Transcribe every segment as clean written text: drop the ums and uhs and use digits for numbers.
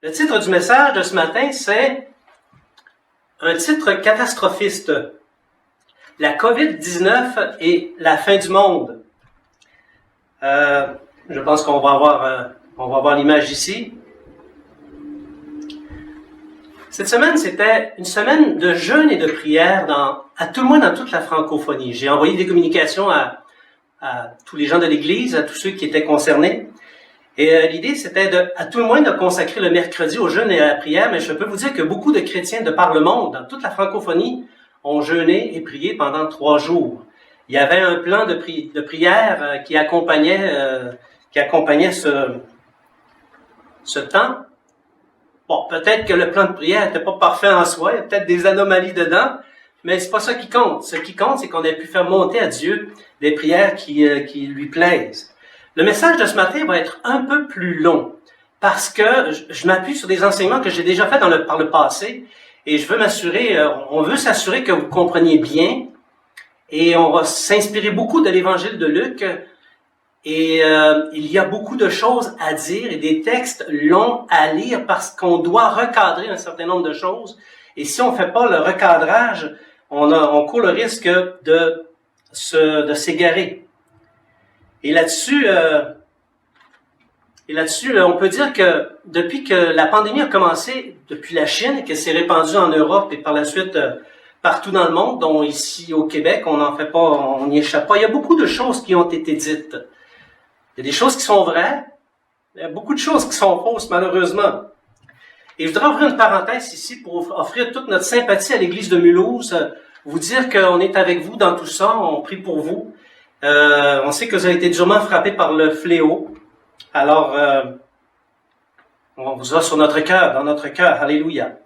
Le titre du message de ce matin, c'est un titre catastrophiste. La COVID-19 et la fin du monde. Je pense qu'on va avoir l'image ici. Cette semaine, c'était une semaine de jeûne et de prière à tout le moins dans toute la francophonie. J'ai envoyé des communications à tous les gens de l'Église, à tous ceux qui étaient concernés. Et l'idée, c'était à tout le moins de consacrer le mercredi au jeûne et à la prière, mais je peux vous dire que beaucoup de chrétiens de par le monde, dans toute la francophonie, ont jeûné et prié pendant 3 jours. Il y avait un plan de prière qui accompagnait ce temps. Bon, peut-être que le plan de prière n'était pas parfait en soi, il y a peut-être des anomalies dedans, mais c'est pas ça qui compte. Ce qui compte, c'est qu'on ait pu faire monter à Dieu des prières qui lui plaisent. Le message de ce matin va être un peu plus long parce que je m'appuie sur des enseignements que j'ai déjà faits par le passé et on veut s'assurer que vous compreniez bien et on va s'inspirer beaucoup de l'évangile de Luc et il y a beaucoup de choses à dire et des textes longs à lire parce qu'on doit recadrer un certain nombre de choses et si on ne fait pas le recadrage, on court le risque de s'égarer. Et là-dessus, on peut dire que depuis que la pandémie a commencé, depuis la Chine, et qu'elle s'est répandue en Europe et par la suite partout dans le monde, dont ici au Québec, on n'y échappe pas. Il y a beaucoup de choses qui ont été dites. Il y a des choses qui sont vraies, il y a beaucoup de choses qui sont fausses, malheureusement. Et je voudrais ouvrir une parenthèse ici pour offrir toute notre sympathie à l'Église de Mulhouse, vous dire qu'on est avec vous dans tout ça, on prie pour vous. On sait que vous avez été durement frappés par le fléau. Alors, on vous a sur notre cœur, dans notre cœur. Alléluia.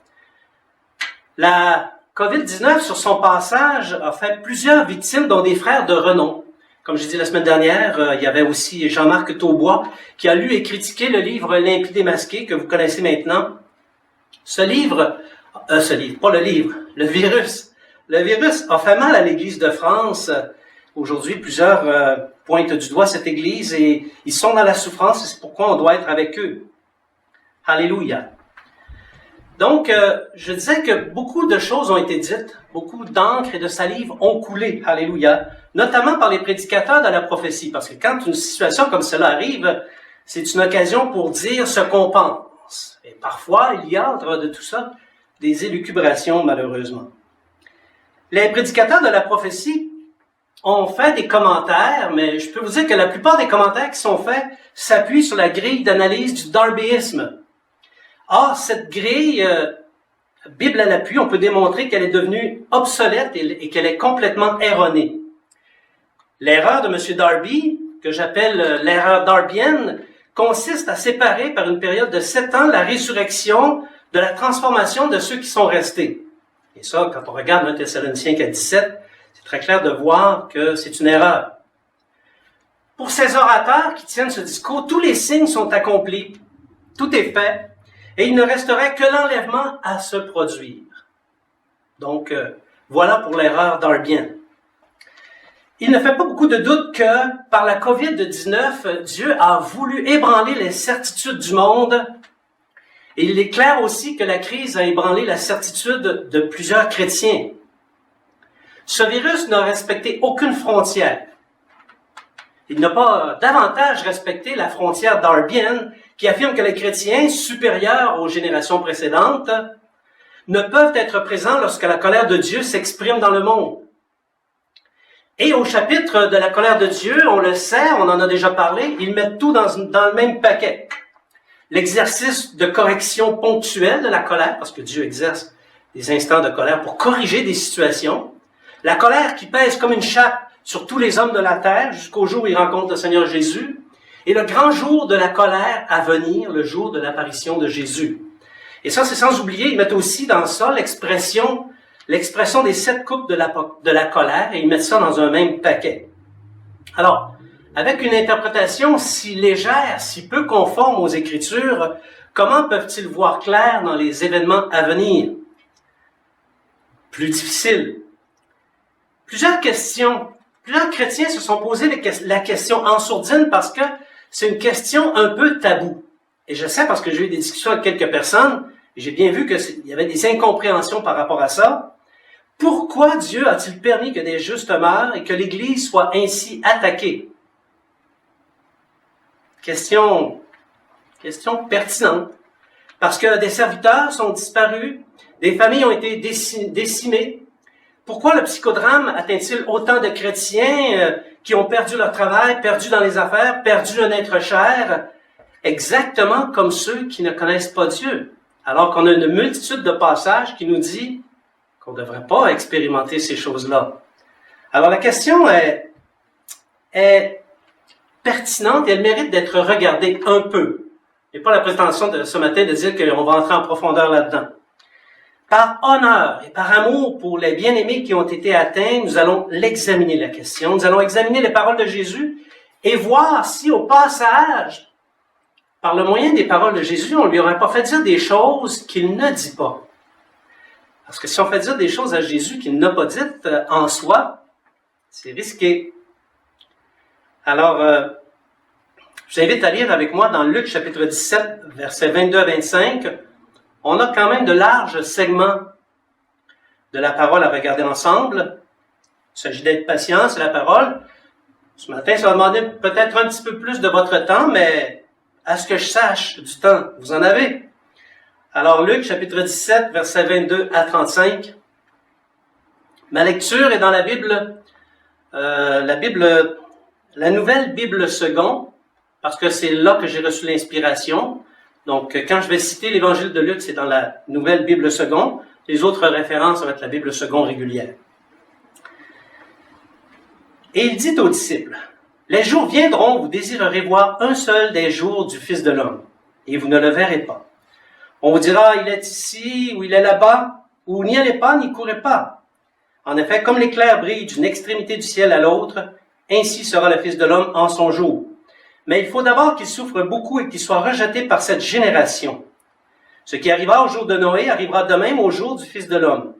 La COVID-19, sur son passage, a fait plusieurs victimes, dont des frères de renom. Comme j'ai dit la semaine dernière, il y avait aussi Jean-Marc Taubois, qui a lu et critiqué le livre L'Impie démasqué, que vous connaissez maintenant. Le virus. Le virus a fait mal à l'Église de France. Aujourd'hui, plusieurs pointent du doigt cette Église et ils sont dans la souffrance et c'est pourquoi on doit être avec eux. Alléluia. Donc, je disais que beaucoup de choses ont été dites, beaucoup d'encre et de salive ont coulé. Alléluia. Notamment par les prédicateurs de la prophétie. Parce que quand une situation comme cela arrive, c'est une occasion pour dire ce qu'on pense. Et parfois, il y a, au travers de tout ça, des élucubrations, malheureusement. Les prédicateurs de la prophétie ont fait des commentaires, mais je peux vous dire que la plupart des commentaires qui sont faits s'appuient sur la grille d'analyse du darbyisme. Or, cette grille, Bible à l'appui, on peut démontrer qu'elle est devenue obsolète et qu'elle est complètement erronée. L'erreur de M. Darby, que j'appelle l'erreur darbienne, consiste à séparer par une période de 7 ans la résurrection de la transformation de ceux qui sont restés. Et ça, quand on regarde 1 Thessaloniciens 4:17, c'est très clair de voir que c'est une erreur. Pour ces orateurs qui tiennent ce discours, tous les signes sont accomplis, tout est fait, et il ne resterait que l'enlèvement à se produire. Donc, voilà pour l'erreur darbienne. Il ne fait pas beaucoup de doute que, par la COVID-19, Dieu a voulu ébranler les certitudes du monde, et il est clair aussi que la crise a ébranlé la certitude de plusieurs chrétiens. Ce virus n'a respecté aucune frontière. Il n'a pas davantage respecté la frontière darbienne qui affirme que les chrétiens, supérieurs aux générations précédentes, ne peuvent être présents lorsque la colère de Dieu s'exprime dans le monde. Et au chapitre de la colère de Dieu, on le sait, on en a déjà parlé, ils mettent tout dans le même paquet. L'exercice de correction ponctuelle de la colère, parce que Dieu exerce des instants de colère pour corriger des situations. La colère qui pèse comme une chape sur tous les hommes de la terre jusqu'au jour où ils rencontrent le Seigneur Jésus. Et le grand jour de la colère à venir, le jour de l'apparition de Jésus. Et ça, c'est sans oublier, ils mettent aussi dans ça l'expression des 7 coupes de la colère et ils mettent ça dans un même paquet. Alors, avec une interprétation si légère, si peu conforme aux Écritures, comment peuvent-ils voir clair dans les événements à venir? Plus difficile. Plusieurs chrétiens se sont posé la question en sourdine parce que c'est une question un peu taboue. et je sais parce que j'ai eu des discussions avec quelques personnes, et j'ai bien vu qu'il y avait des incompréhensions par rapport à ça. Pourquoi Dieu a-t-il permis que des justes meurent et que l'Église soit ainsi attaquée? Question pertinente. Parce que des serviteurs sont disparus, des familles ont été décimées. Pourquoi le psychodrame atteint-il autant de chrétiens qui ont perdu leur travail, perdu dans les affaires, perdu un être cher, exactement comme ceux qui ne connaissent pas Dieu? Alors qu'on a une multitude de passages qui nous dit qu'on ne devrait pas expérimenter ces choses-là. Alors la question est pertinente et elle mérite d'être regardée un peu. Il n'y a pas la prétention de ce matin de dire qu'on va entrer en profondeur là-dedans. Par honneur et par amour pour les bien-aimés qui ont été atteints, nous allons l'examiner la question. Nous allons examiner les paroles de Jésus et voir si au passage, par le moyen des paroles de Jésus, on ne lui aurait pas fait dire des choses qu'il ne dit pas. Parce que si on fait dire des choses à Jésus qu'il n'a pas dites en soi, c'est risqué. Alors, je vous invite à lire avec moi dans Luc chapitre 17, versets 22 à 25. On a quand même de larges segments de la parole à regarder ensemble. Il s'agit d'être patient, c'est la parole. Ce matin, ça va demander peut-être un petit peu plus de votre temps, mais à ce que je sache du temps, vous en avez. Alors, Luc chapitre 17, versets 22 à 35. Ma lecture est dans la Bible, la nouvelle Bible seconde, parce que c'est là que j'ai reçu l'inspiration. Donc, quand je vais citer l'Évangile de Luc, c'est dans la nouvelle Bible seconde. Les autres références, ça va être la Bible seconde régulière. Et il dit aux disciples, « Les jours viendront où vous désirerez voir un seul des jours du Fils de l'homme, et vous ne le verrez pas. On vous dira, il est ici, ou il est là-bas, ou n'y allez pas, n'y courez pas. En effet, comme l'éclair brille d'une extrémité du ciel à l'autre, ainsi sera le Fils de l'homme en son jour. Mais il faut d'abord qu'il souffre beaucoup et qu'il soit rejeté par cette génération. Ce qui arriva au jour de Noé arrivera de même au jour du Fils de l'homme.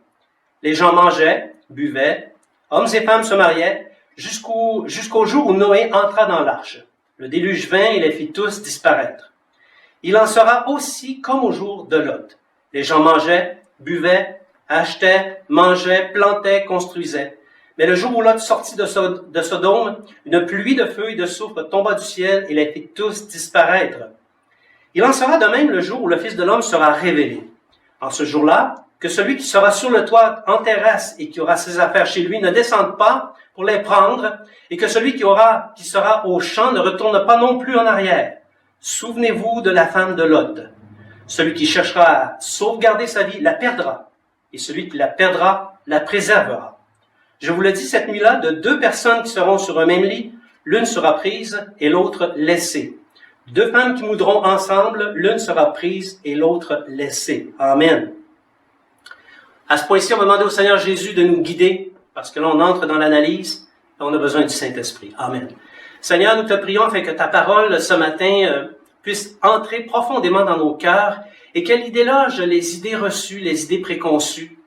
Les gens mangeaient, buvaient, hommes et femmes se mariaient, jusqu'au jour où Noé entra dans l'arche. Le déluge vint et les fit tous disparaître. Il en sera aussi comme au jour de Lot. Les gens mangeaient, buvaient, achetaient, mangeaient, plantaient, construisaient. Mais le jour où Lot sortit de Sodome, une pluie de feu et de soufre tomba du ciel et les fit tous disparaître. Il en sera de même le jour où le Fils de l'homme sera révélé. En ce jour-là, que celui qui sera sur le toit en terrasse et qui aura ses affaires chez lui ne descende pas pour les prendre, et que celui qui sera au champ ne retourne pas non plus en arrière. Souvenez-vous de la femme de Lot. Celui qui cherchera à sauvegarder sa vie la perdra, et celui qui la perdra la préservera. Je vous le dis cette nuit-là, de 2 personnes qui seront sur un même lit, l'une sera prise et l'autre laissée. 2 femmes qui moudront ensemble, l'une sera prise et l'autre laissée. Amen. À ce point-ci, on va demander au Seigneur Jésus de nous guider, parce que là, on entre dans l'analyse et on a besoin du Saint-Esprit. Amen. Seigneur, nous te prions afin que ta parole ce matin puisse entrer profondément dans nos cœurs et qu'elle y déloge les idées reçues, les idées préconçues,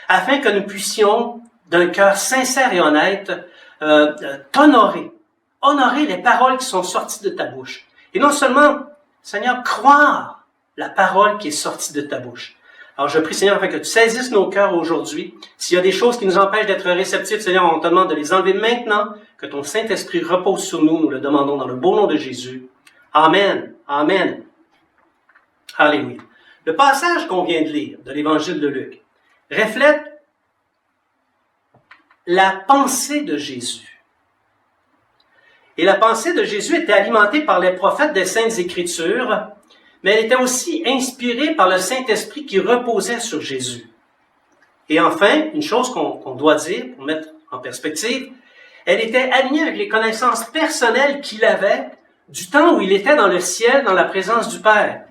afin que nous puissions, d'un cœur sincère et honnête, t'honorer. Honorer les paroles qui sont sorties de ta bouche. Et non seulement, Seigneur, croire la parole qui est sortie de ta bouche. Alors je prie, Seigneur, afin que tu saisisses nos cœurs aujourd'hui. S'il y a des choses qui nous empêchent d'être réceptifs, Seigneur, on te demande de les enlever maintenant, que ton Saint-Esprit repose sur nous. Nous le demandons dans le beau nom de Jésus. Amen. Amen. Alléluia. Le passage qu'on vient de lire de l'Évangile de Luc reflète la pensée de Jésus. Et la pensée de Jésus était alimentée par les prophètes des Saintes Écritures, mais elle était aussi inspirée par le Saint-Esprit qui reposait sur Jésus. Et enfin, une chose qu'on doit dire, pour mettre en perspective, elle était alignée avec les connaissances personnelles qu'il avait du temps où il était dans le ciel, dans la présence du Père.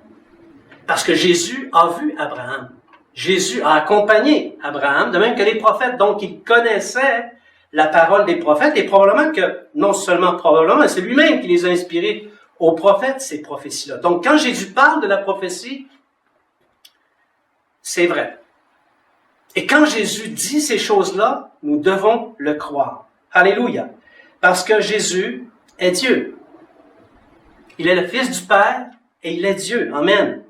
Parce que Jésus a vu Abraham. Jésus a accompagné Abraham, de même que les prophètes, donc il connaissait la parole des prophètes, et probablement que, non seulement probablement, c'est lui-même qui les a inspirés aux prophètes, ces prophéties-là. Donc quand Jésus parle de la prophétie, c'est vrai. Et quand Jésus dit ces choses-là, nous devons le croire. Alléluia. Parce que Jésus est Dieu. Il est le Fils du Père, et il est Dieu. Amen.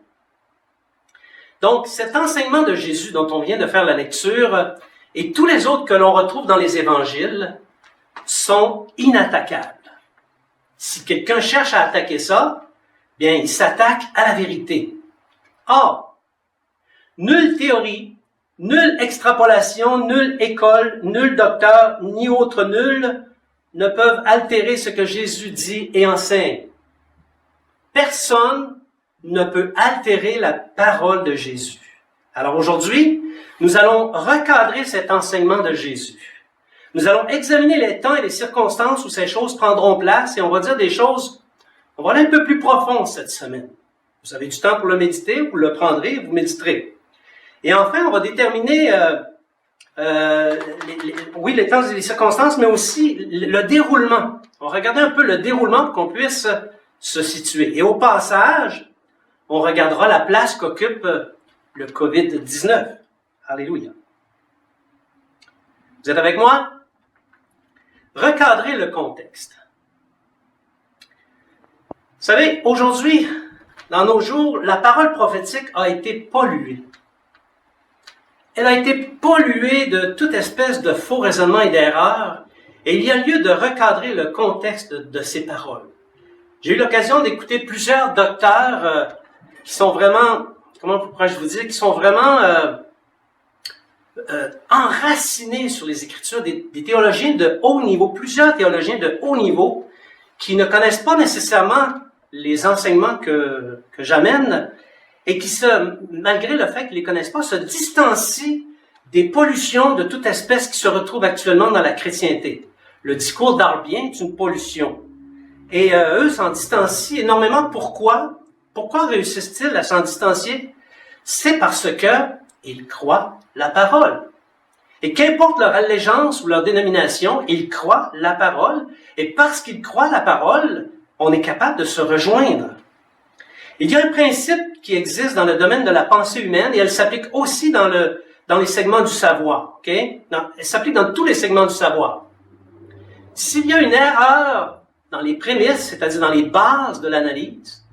Donc, cet enseignement de Jésus dont on vient de faire la lecture et tous les autres que l'on retrouve dans les évangiles sont inattaquables. Si quelqu'un cherche à attaquer ça, bien, il s'attaque à la vérité. Or, nulle théorie, nulle extrapolation, nulle école, nul docteur, ni autre nul ne peuvent altérer ce que Jésus dit et enseigne. Personne ne peut altérer la parole de Jésus. Alors aujourd'hui, nous allons recadrer cet enseignement de Jésus. Nous allons examiner les temps et les circonstances où ces choses prendront place et on va dire des choses, on va aller un peu plus profondes cette semaine. Vous avez du temps pour le méditer, vous le prendrez, vous méditerez. Et enfin, on va déterminer, les temps et les circonstances, mais aussi le déroulement. On va regarder un peu le déroulement pour qu'on puisse se situer. Et au passage, on regardera la place qu'occupe le COVID-19. Alléluia. Vous êtes avec moi? Recadrer le contexte. Vous savez, aujourd'hui, dans nos jours, la parole prophétique a été polluée. Elle a été polluée de toute espèce de faux raisonnements et d'erreurs, et il y a lieu de recadrer le contexte de ces paroles. J'ai eu l'occasion d'écouter plusieurs docteurs qui sont vraiment, comment pourrais-je vous dire, qui sont vraiment enracinés sur les Écritures, des théologiens de haut niveau, plusieurs théologiens de haut niveau, qui ne connaissent pas nécessairement les enseignements que j'amène, et qui, malgré le fait qu'ils ne les connaissent pas, se distancient des pollutions de toute espèce qui se retrouvent actuellement dans la chrétienté. Le discours d'Arbien est une pollution. Et eux s'en distancient énormément. Pourquoi? Pourquoi réussissent-ils à s'en distancier? C'est parce que ils croient la parole. Et qu'importe leur allégeance ou leur dénomination, ils croient la parole. Et parce qu'ils croient la parole, on est capable de se rejoindre. Il y a un principe qui existe dans le domaine de la pensée humaine et elle s'applique aussi dans les segments du savoir. Okay? Elle s'applique dans tous les segments du savoir. S'il y a une erreur dans les prémices, c'est-à-dire dans les bases de l'analyse,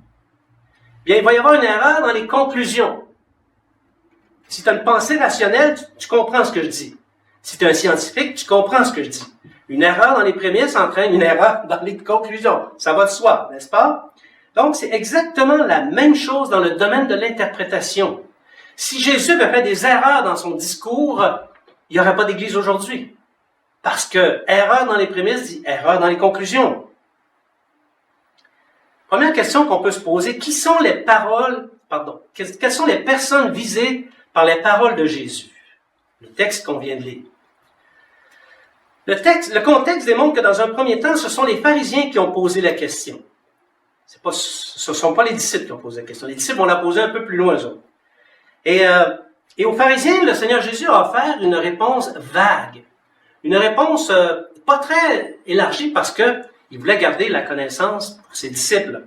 bien, il va y avoir une erreur dans les conclusions. Si tu as une pensée rationnelle, tu comprends ce que je dis. Si tu es un scientifique, tu comprends ce que je dis. Une erreur dans les prémices entraîne une erreur dans les conclusions. Ça va de soi, n'est-ce pas? Donc, c'est exactement la même chose dans le domaine de l'interprétation. Si Jésus avait fait des erreurs dans son discours, il n'y aurait pas d'église aujourd'hui. Parce que erreur dans les prémices dit erreur dans les conclusions. Première question qu'on peut se poser, quelles sont les personnes visées par les paroles de Jésus? Le texte qu'on vient de lire. Le contexte démontre que dans un premier temps, ce sont les pharisiens qui ont posé la question. Ce ne sont pas les disciples qui ont posé la question. Les disciples, on l'a posé un peu plus loin, eux autres. Et aux pharisiens, le Seigneur Jésus a offert une réponse vague. Une réponse pas très élargie parce qu'il voulait garder la connaissance pour ses disciples.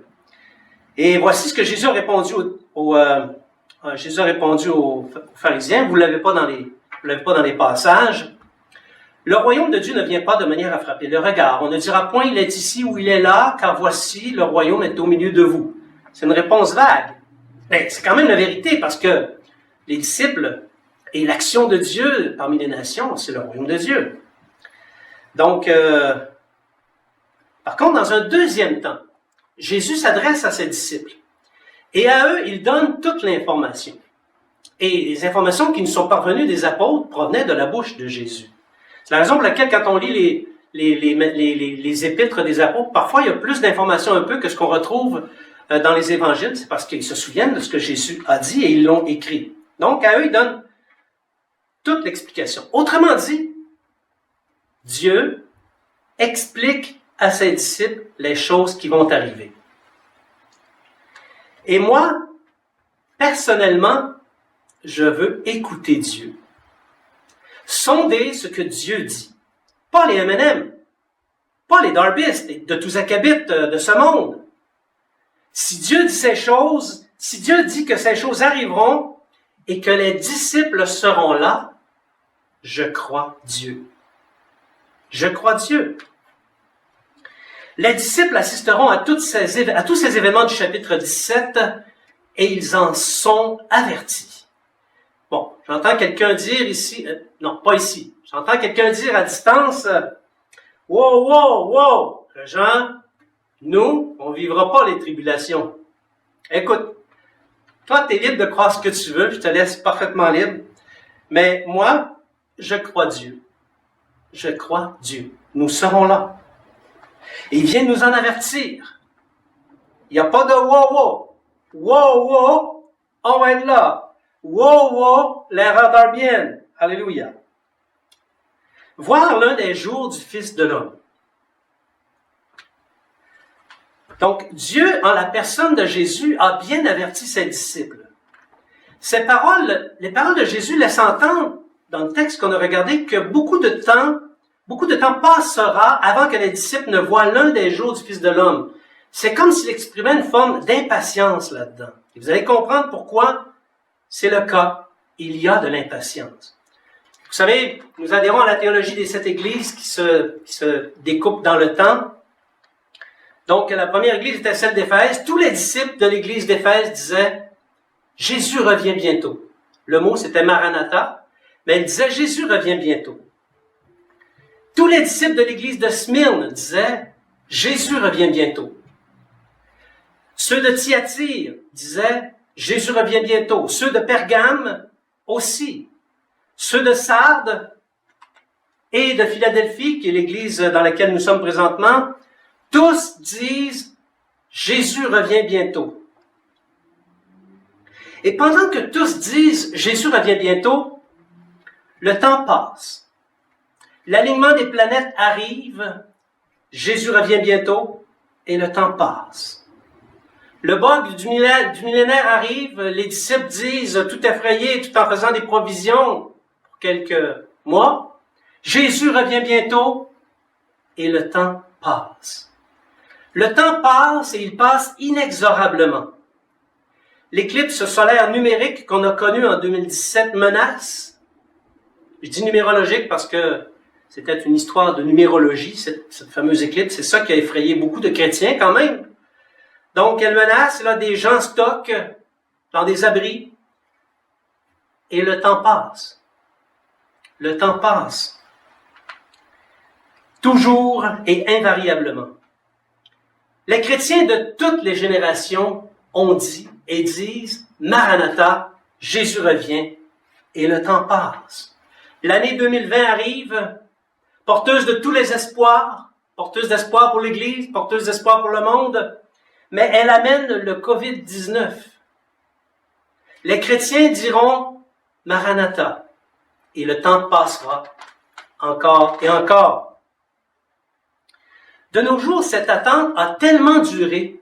Et voici ce que Jésus a répondu aux pharisiens. Vous ne l'avez pas dans les passages. Le royaume de Dieu ne vient pas de manière à frapper le regard. On ne dira point, il est ici ou il est là, car voici, le royaume est au milieu de vous. C'est une réponse vague. Mais c'est quand même la vérité, parce que les disciples et l'action de Dieu parmi les nations, c'est le royaume de Dieu. Donc, par contre, dans un deuxième temps, Jésus s'adresse à ses disciples. Et à eux, il donne toute l'information. Et les informations qui nous sont parvenues des apôtres provenaient de la bouche de Jésus. C'est la raison pour laquelle, quand on lit les épîtres des apôtres, parfois il y a plus d'informations un peu que ce qu'on retrouve dans les évangiles. C'est parce qu'ils se souviennent de ce que Jésus a dit et ils l'ont écrit. Donc, à eux, il donne toute l'explication. Autrement dit, Dieu explique à ses disciples les choses qui vont arriver. Et moi, personnellement, je veux écouter Dieu. Sonder ce que Dieu dit. Pas les M&M, pas les Darbistes, de tous acabites de ce monde. Si Dieu dit ces choses, si Dieu dit que ces choses arriveront et que les disciples seront là, je crois Dieu. Je crois Dieu. Les disciples assisteront à tous ces événements du chapitre 17 et ils en sont avertis. Bon, j'entends quelqu'un dire ici, non, pas ici, j'entends quelqu'un dire à distance, wow, wow, wow, Jean, nous, on vivra pas les tribulations. Écoute, toi, tu es libre de croire ce que tu veux, je te laisse parfaitement libre, mais moi, je crois Dieu. Je crois Dieu. Nous serons là. Et il vient nous en avertir. Il n'y a pas de wow, wow. Wow, wow, on va être là. Wow, wow, l'erreur d'Arbienne. Alléluia. Voir l'un des jours du Fils de l'homme. Donc, Dieu, en la personne de Jésus, a bien averti ses disciples. Les paroles de Jésus laissent entendre, dans le texte qu'on a regardé, que beaucoup de temps passera avant que les disciples ne voient l'un des jours du Fils de l'homme. C'est comme s'il exprimait une forme d'impatience là-dedans. Et vous allez comprendre pourquoi c'est le cas. Il y a de l'impatience. Vous savez, nous adhérons à la théologie des 7 églises qui se découpent dans le temps. Donc, la première église était celle d'Éphèse. Tous les disciples de l'église d'Éphèse disaient « Jésus revient bientôt ». Le mot, c'était « Maranatha », mais ils disaient « Jésus revient bientôt ». Tous les disciples de l'église de Smyrne disaient « Jésus revient bientôt ». Ceux de Thyatire disaient « Jésus revient bientôt ». Ceux de Pergame aussi. Ceux de Sardes et de Philadelphie, qui est l'église dans laquelle nous sommes présentement, tous disent « Jésus revient bientôt ». Et pendant que tous disent « Jésus revient bientôt », le temps passe. L'alignement des planètes arrive, Jésus revient bientôt, et le temps passe. Le bug du millénaire arrive, les disciples disent, tout effrayés, tout en faisant des provisions pour quelques mois, Jésus revient bientôt, et le temps passe. Le temps passe et il passe inexorablement. L'éclipse solaire numérique qu'on a connue en 2017 menace. Je dis numérologique parce que c'était une histoire de numérologie, cette fameuse éclipse. C'est ça qui a effrayé beaucoup de chrétiens quand même. Donc, elle menace, là, des gens stockent dans des abris. Et le temps passe. Le temps passe. Toujours et invariablement. Les chrétiens de toutes les générations ont dit et disent « Maranatha, Jésus revient » et le temps passe. L'année 2020 arrive, porteuse de tous les espoirs, porteuse d'espoir pour l'Église, porteuse d'espoir pour le monde, mais elle amène le COVID-19. Les chrétiens diront « Maranatha » et le temps passera encore et encore. De nos jours, cette attente a tellement duré.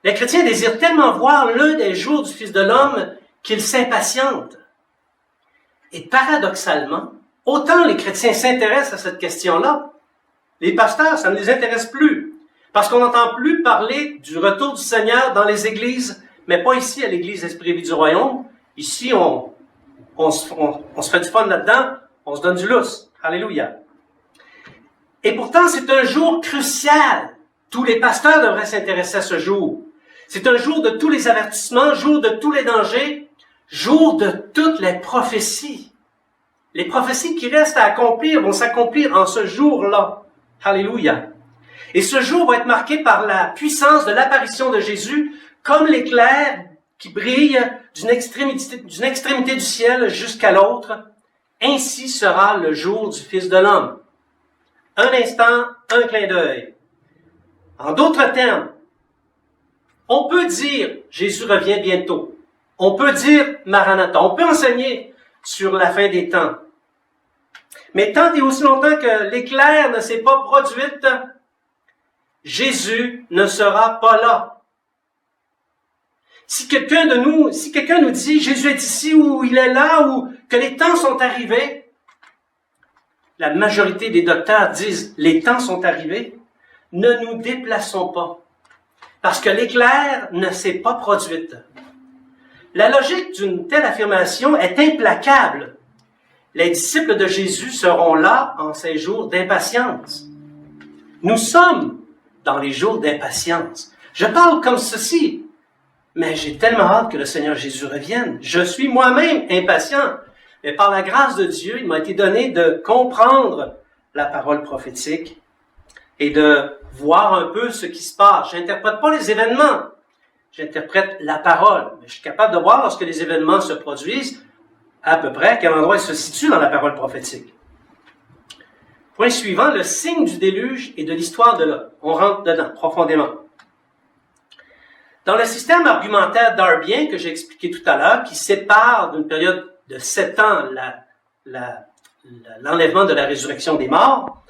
Les chrétiens désirent tellement voir l'un des jours du Fils de l'homme qu'ils s'impatientent. Et paradoxalement, autant les chrétiens s'intéressent à cette question-là, les pasteurs, ça ne les intéresse plus. Parce qu'on n'entend plus parler du retour du Seigneur dans les églises, mais pas ici à l'église Esprit et Vie du Royaume. Ici, on se fait du fun là-dedans, on se donne du lousse. Alléluia. Et pourtant, c'est un jour crucial. Tous les pasteurs devraient s'intéresser à ce jour. C'est un jour de tous les avertissements, jour de tous les dangers, jour de toutes les prophéties. Les prophéties qui restent à accomplir vont s'accomplir en ce jour-là. Alléluia. Et ce jour va être marqué par la puissance de l'apparition de Jésus, comme l'éclair qui brille d'une extrémité du ciel jusqu'à l'autre. Ainsi sera le jour du Fils de l'homme. Un instant, un clin d'œil. En d'autres termes, on peut dire « Jésus revient bientôt ». On peut dire « Maranatha ». On peut enseigner sur la fin des temps. Mais tant et aussi longtemps que l'éclair ne s'est pas produite, Jésus ne sera pas là. Si quelqu'un nous dit « Jésus est ici » ou « Il est là » ou que les temps sont arrivés, la majorité des docteurs disent « Les temps sont arrivés », ne nous déplaçons pas. Parce que l'éclair ne s'est pas produite. La logique d'une telle affirmation est implacable. Les disciples de Jésus seront là en ces jours d'impatience. Nous sommes dans les jours d'impatience. Je parle comme ceci, mais j'ai tellement hâte que le Seigneur Jésus revienne. Je suis moi-même impatient. Mais par la grâce de Dieu, il m'a été donné de comprendre la parole prophétique et de voir un peu ce qui se passe. Je n'interprète pas les événements, j'interprète la parole. Mais je suis capable de voir lorsque les événements se produisent, à peu près à quel endroit ils se situent dans la parole prophétique. Point suivant, le signe du déluge et de l'histoire de Lot. On rentre dedans profondément. Dans le système argumentaire darbien que j'ai expliqué tout à l'heure, qui sépare d'une période de 7 ans l'enlèvement de la résurrection des morts,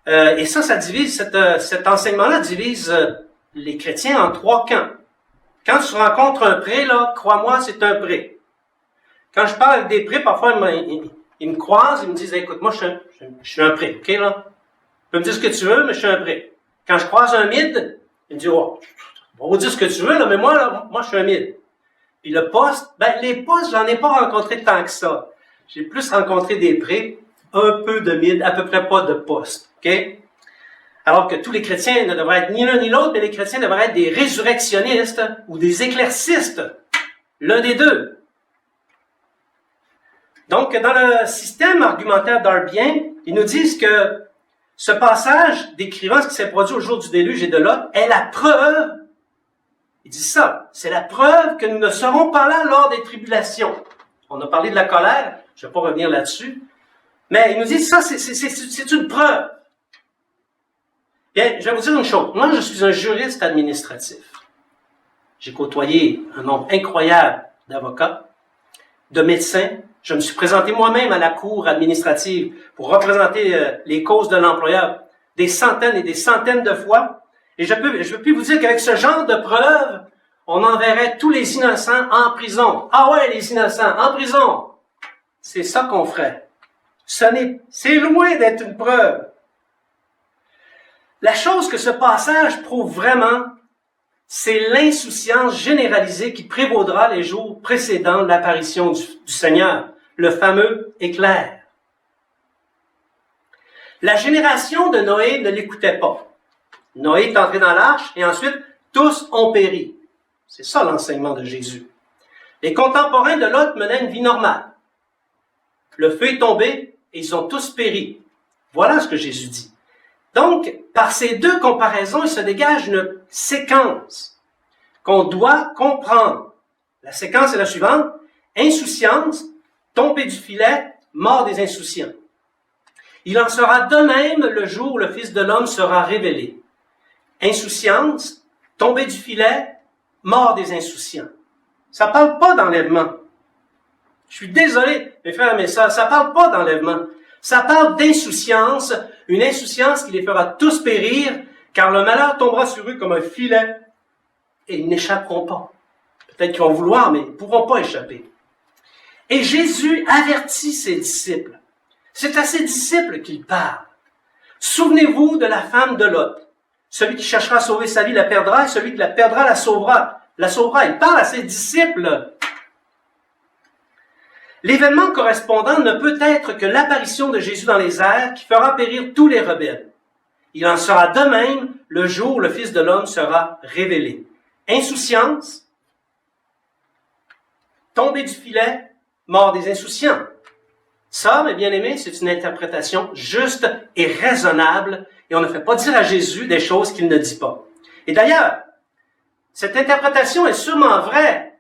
et ça divise, cet enseignement-là divise les chrétiens en 3 camps. Quand tu rencontres un pré, là, crois-moi, c'est un pré. Quand je parle avec des prés, parfois, ils me croisent, ils me disent, écoute, moi, je suis un pré, ok, là? Tu peux me dire ce que tu veux, mais je suis un pré. Quand je croise un mid, il me dit, oh, on va dire ce que tu veux, là, mais moi, je suis un mid. Puis le poste, les postes, j'en ai pas rencontré tant que ça. J'ai plus rencontré des prés, un peu de mid, à peu près pas de poste, ok? Alors que tous les chrétiens ne devraient être ni l'un ni l'autre, mais les chrétiens devraient être des résurrectionnistes ou des éclaircistes. L'un des deux. Donc, dans le système argumentaire darbien, ils nous disent que ce passage décrivant ce qui s'est produit au jour du déluge et de Lot est la preuve, ils disent ça, c'est la preuve que nous ne serons pas là lors des tribulations. On a parlé de la colère, je ne vais pas revenir là-dessus, mais ils nous disent ça, c'est une preuve. Bien, je vais vous dire une chose, moi je suis un juriste administratif. J'ai côtoyé un nombre incroyable d'avocats, de médecins. Je me suis présenté moi-même à la cour administrative pour représenter les causes de l'employeur des centaines et des centaines de fois. Et je peux vous dire qu'avec ce genre de preuves, on enverrait tous les innocents en prison. Ah ouais, les innocents, en prison! C'est ça qu'on ferait. C'est loin d'être une preuve. La chose que ce passage prouve vraiment, c'est l'insouciance généralisée qui prévaudra les jours précédant l'apparition du Seigneur, le fameux éclair. La génération de Noé ne l'écoutait pas. Noé est entré dans l'arche et ensuite tous ont péri. C'est ça l'enseignement de Jésus. Les contemporains de Lot menaient une vie normale. Le feu est tombé et ils ont tous péri. Voilà ce que Jésus dit. Donc, par ces deux comparaisons, il se dégage une séquence qu'on doit comprendre. La séquence est la suivante. Insouciance, tombée du filet, mort des insouciants. Il en sera de même le jour où le Fils de l'homme sera révélé. Insouciance, tombée du filet, mort des insouciants. Ça ne parle pas d'enlèvement. Je suis désolé, mes frères et mes sœurs, ça ne parle pas d'enlèvement. Ça parle d'insouciance, une insouciance qui les fera tous périr, car le malheur tombera sur eux comme un filet, et ils n'échapperont pas. Peut-être qu'ils vont vouloir, mais ils ne pourront pas échapper. Et Jésus avertit ses disciples. C'est à ses disciples qu'il parle. Souvenez-vous de la femme de Lot. Celui qui cherchera à sauver sa vie la perdra, et celui qui la perdra la sauvera. Il parle à ses disciples. L'événement correspondant ne peut être que l'apparition de Jésus dans les airs qui fera périr tous les rebelles. Il en sera de même le jour où le Fils de l'homme sera révélé. Insouciance, tombée du filet, mort des insouciants. Ça, mes bien-aimés, c'est une interprétation juste et raisonnable, et on ne fait pas dire à Jésus des choses qu'il ne dit pas. Et d'ailleurs, cette interprétation est sûrement vraie,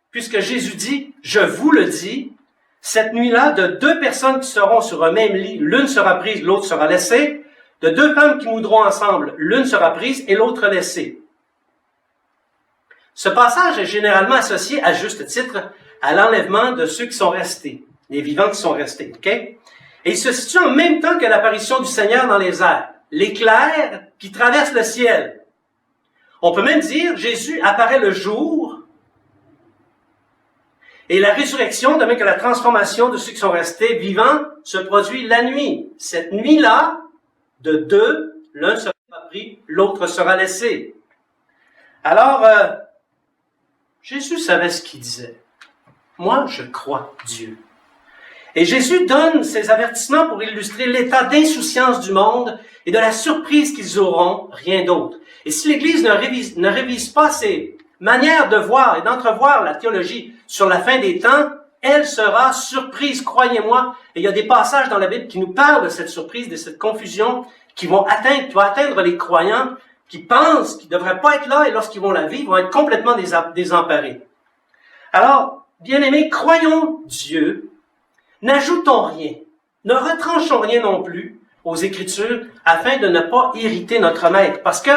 puisque Jésus dit, je vous le dis, cette nuit-là, de 2 personnes qui seront sur un même lit, l'une sera prise, l'autre sera laissée. De 2 femmes qui moudront ensemble, l'une sera prise et l'autre laissée. Ce passage est généralement associé, à juste titre, à l'enlèvement de ceux qui sont restés, les vivants qui sont restés. Okay? Et il se situe en même temps que l'apparition du Seigneur dans les airs, l'éclair qui traverse le ciel. On peut même dire, Jésus apparaît le jour, et la résurrection, de même que la transformation de ceux qui sont restés vivants, se produit la nuit. Cette nuit-là, de 2, l'un sera pris, l'autre sera laissé. Alors, Jésus savait ce qu'il disait. Moi, je crois Dieu. Et Jésus donne ces avertissements pour illustrer l'état d'insouciance du monde et de la surprise qu'ils auront, rien d'autre. Et si l'Église ne révise pas ses manières de voir et d'entrevoir la théologie sur la fin des temps, elle sera surprise, croyez-moi. Et il y a des passages dans la Bible qui nous parlent de cette surprise, de cette confusion qui va atteindre les croyants qui pensent qu'ils ne devraient pas être là et lorsqu'ils vont la vivre, vont être complètement désemparés. Alors, bien-aimés, croyons Dieu, n'ajoutons rien, ne retranchons rien non plus aux Écritures afin de ne pas irriter notre maître. Parce que,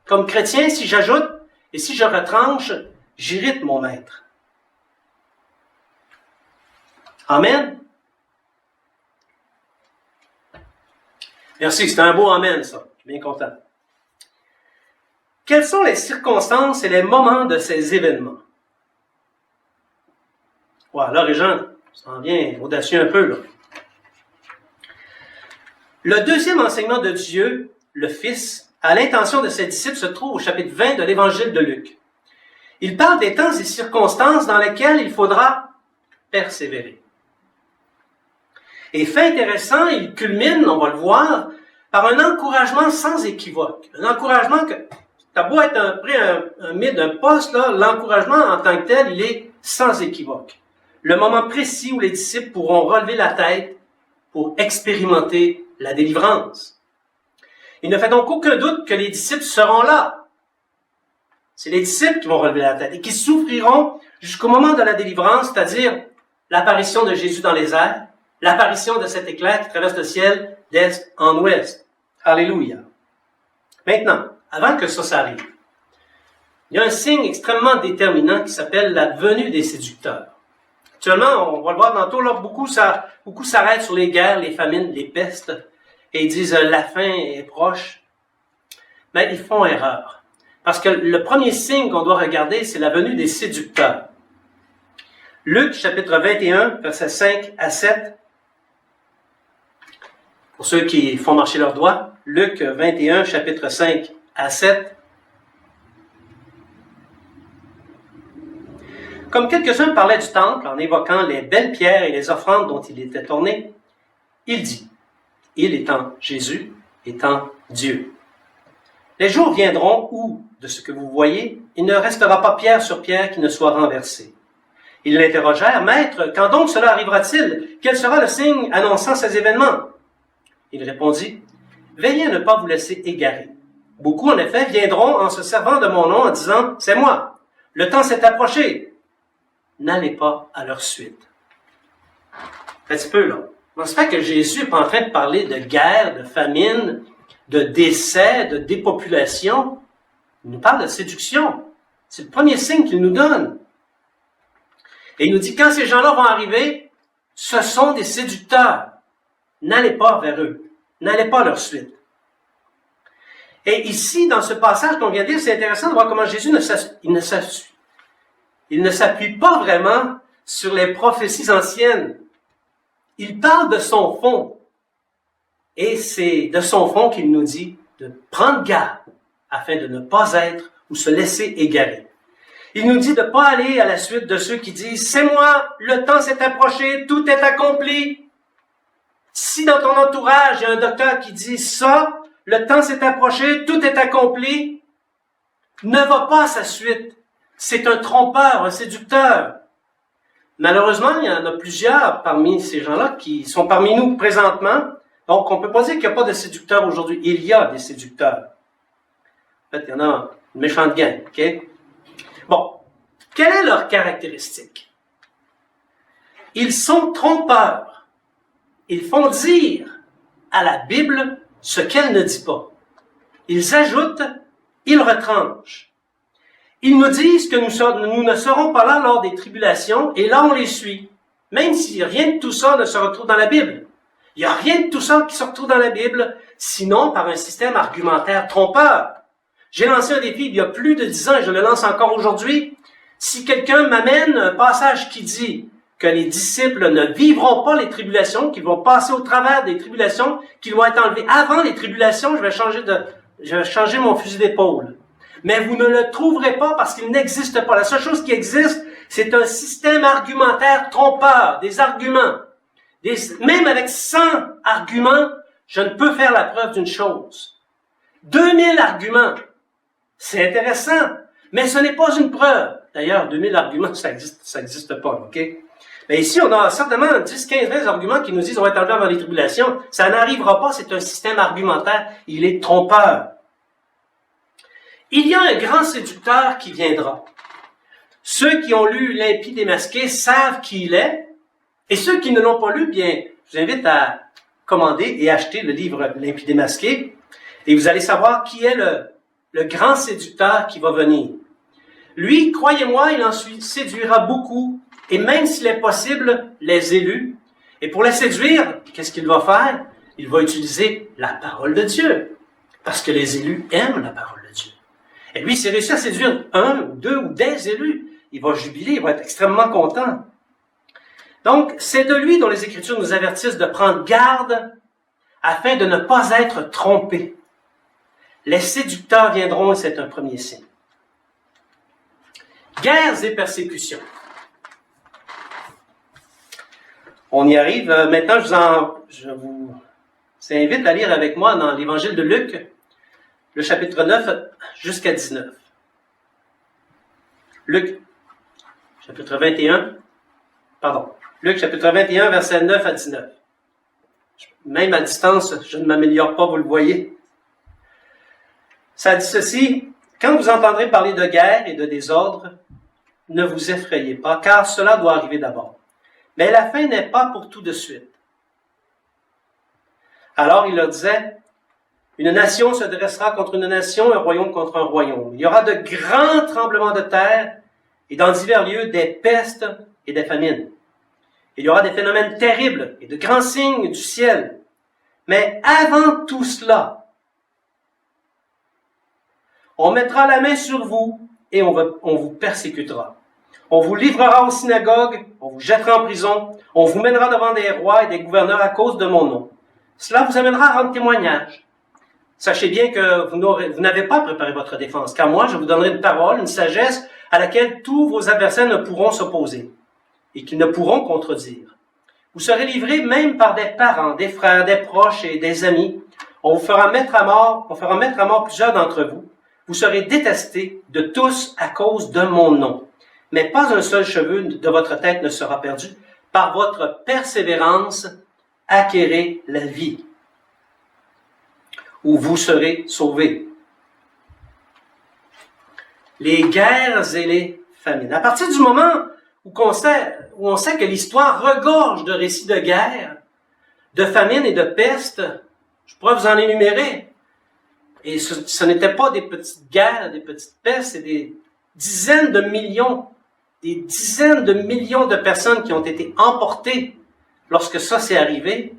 comme chrétien, si j'ajoute et si je retranche, j'irrite mon maître. Amen. Merci, c'est un beau amen, ça. Je suis bien content. Quelles sont les circonstances et les moments de ces événements? Ouais, là, Régent, ça en vient audacieux un peu, là. Le deuxième enseignement de Dieu, le Fils, à l'intention de ses disciples, se trouve au chapitre 20 de l'Évangile de Luc. Il parle des temps et circonstances dans lesquels il faudra persévérer. Et fait intéressant, il culmine, on va le voir, par un encouragement sans équivoque. Un encouragement que, t'as beau être un poste, là, l'encouragement en tant que tel, il est sans équivoque. Le moment précis où les disciples pourront relever la tête pour expérimenter la délivrance. Il ne fait donc aucun doute que les disciples seront là. C'est les disciples qui vont relever la tête et qui souffriront jusqu'au moment de la délivrance, c'est-à-dire l'apparition de Jésus dans les airs, l'apparition de cet éclair qui traverse le ciel d'est en ouest. Alléluia. Maintenant, avant que ça arrive, il y a un signe extrêmement déterminant qui s'appelle la venue des séducteurs. Actuellement, on va le voir tantôt, là, beaucoup s'arrêtent sur les guerres, les famines, les pestes, et ils disent la fin est proche. Mais ils font erreur. Parce que le premier signe qu'on doit regarder, c'est la venue des séducteurs. Luc, chapitre 21, versets 5 à 7. Pour ceux qui font marcher leurs doigts, Luc 21, chapitre 5 à 7. Comme quelques-uns parlaient du temple en évoquant les belles pierres et les offrandes dont il était orné, il dit, il étant Jésus, étant Dieu. Les jours viendront où, de ce que vous voyez, il ne restera pas pierre sur pierre qui ne soit renversée. Ils l'interrogèrent, Maître, quand donc cela arrivera-t-il? Quel sera le signe annonçant ces événements? Il répondit, veillez à ne pas vous laisser égarer. Beaucoup, en effet, viendront en se servant de mon nom en disant, c'est moi. Le temps s'est approché. N'allez pas à leur suite. Un petit peu, là. On se fait que Jésus n'est pas en train de parler de guerre, de famine, de décès, de dépopulation. Il nous parle de séduction. C'est le premier signe qu'il nous donne. Et il nous dit, quand ces gens-là vont arriver, ce sont des séducteurs. N'allez pas vers eux. N'allez pas à leur suite. Et ici, dans ce passage qu'on vient de lire, c'est intéressant de voir comment Jésus il ne s'appuie pas vraiment sur les prophéties anciennes. Il parle de son fond. Et c'est de son fond qu'il nous dit de prendre garde afin de ne pas être ou se laisser égarer. Il nous dit de ne pas aller à la suite de ceux qui disent « C'est moi, le temps s'est approché, tout est accompli ». Si dans ton entourage, il y a un docteur qui dit ça, le temps s'est approché, tout est accompli, ne va pas à sa suite. C'est un trompeur, un séducteur. Malheureusement, il y en a plusieurs parmi ces gens-là qui sont parmi nous présentement. Donc, on ne peut pas dire qu'il n'y a pas de séducteurs aujourd'hui. Il y a des séducteurs. En fait, il y en a une méchante gang, ok? Bon. Quelle est leur caractéristique? Ils sont trompeurs. Ils font dire à la Bible ce qu'elle ne dit pas. Ils ajoutent, ils retranchent. Ils nous disent que nous ne serons pas là lors des tribulations, et là on les suit. Même si rien de tout ça ne se retrouve dans la Bible. Il n'y a rien de tout ça qui se retrouve dans la Bible, sinon par un système argumentaire trompeur. J'ai lancé un défi il y a plus de 10 ans, et je le lance encore aujourd'hui. Si quelqu'un m'amène un passage qui dit que les disciples ne vivront pas les tribulations, qu'ils vont passer au travers des tribulations, qu'ils vont être enlevés avant les tribulations, je vais changer mon fusil d'épaule. Mais vous ne le trouverez pas parce qu'il n'existe pas. La seule chose qui existe, c'est un système argumentaire trompeur, des arguments. Même avec 100 arguments, je ne peux faire la preuve d'une chose. 2000 arguments, c'est intéressant, mais ce n'est pas une preuve. D'ailleurs, 2000 arguments, ça existe pas, OK? Mais ici, on a certainement 10, 15, 20 arguments qui nous disent on va être enlevé avant les tribulations. Ça n'arrivera pas, c'est un système argumentaire, il est trompeur. Il y a un grand séducteur qui viendra. Ceux qui ont lu l'Impie démasqué savent qui il est, et ceux qui ne l'ont pas lu, bien, je vous invite à commander et acheter le livre L'Impie démasqué, et vous allez savoir qui est le grand séducteur qui va venir. Lui, croyez-moi, il en séduira beaucoup, et même s'il est possible, les élus. Et pour les séduire, qu'est-ce qu'il va faire? Il va utiliser la parole de Dieu, parce que les élus aiment la parole de Dieu. Et lui, s'il réussit à séduire un, ou deux, ou des élus, il va jubiler, il va être extrêmement content. Donc, c'est de lui dont les Écritures nous avertissent de prendre garde afin de ne pas être trompés. Les séducteurs viendront et c'est un premier signe. Guerres et persécutions. On y arrive. Maintenant, je vous invite à lire avec moi dans l'Évangile de Luc, le chapitre 9 jusqu'à 19. Luc, chapitre 21, Luc, chapitre 21, versets 9 à 19. Même à distance, je ne m'améliore pas, vous le voyez. Ça dit ceci, « Quand vous entendrez parler de guerre et de désordre, ne vous effrayez pas, car cela doit arriver d'abord. Mais la fin n'est pas pour tout de suite. » Alors il leur disait, « Une nation se dressera contre une nation, un royaume contre un royaume. Il y aura de grands tremblements de terre, et dans divers lieux des pestes et des famines. Il y aura des phénomènes terribles et de grands signes du ciel. Mais avant tout cela, on mettra la main sur vous et on vous persécutera. On vous livrera aux synagogues, on vous jettera en prison, on vous mènera devant des rois et des gouverneurs à cause de mon nom. Cela vous amènera à rendre témoignage. Sachez bien que vous n'avez pas préparé votre défense, car moi je vous donnerai une parole, une sagesse à laquelle tous vos adversaires ne pourront s'opposer et qu'ils ne pourront contredire. Vous serez livrés même par des parents, des frères, des proches et des amis. On fera mettre à mort plusieurs d'entre vous. Vous serez détestés de tous à cause de mon nom. Mais pas un seul cheveu de votre tête ne sera perdu. Par votre persévérance, acquérez la vie, où vous serez sauvés. Les guerres et les famines. À partir du moment où on sait que l'histoire regorge de récits de guerre, de famine et de peste, je pourrais vous en énumérer. Et ce n'était pas des petites guerres, des petites pestes, c'est des dizaines de millions de personnes qui ont été emportées lorsque ça s'est arrivé.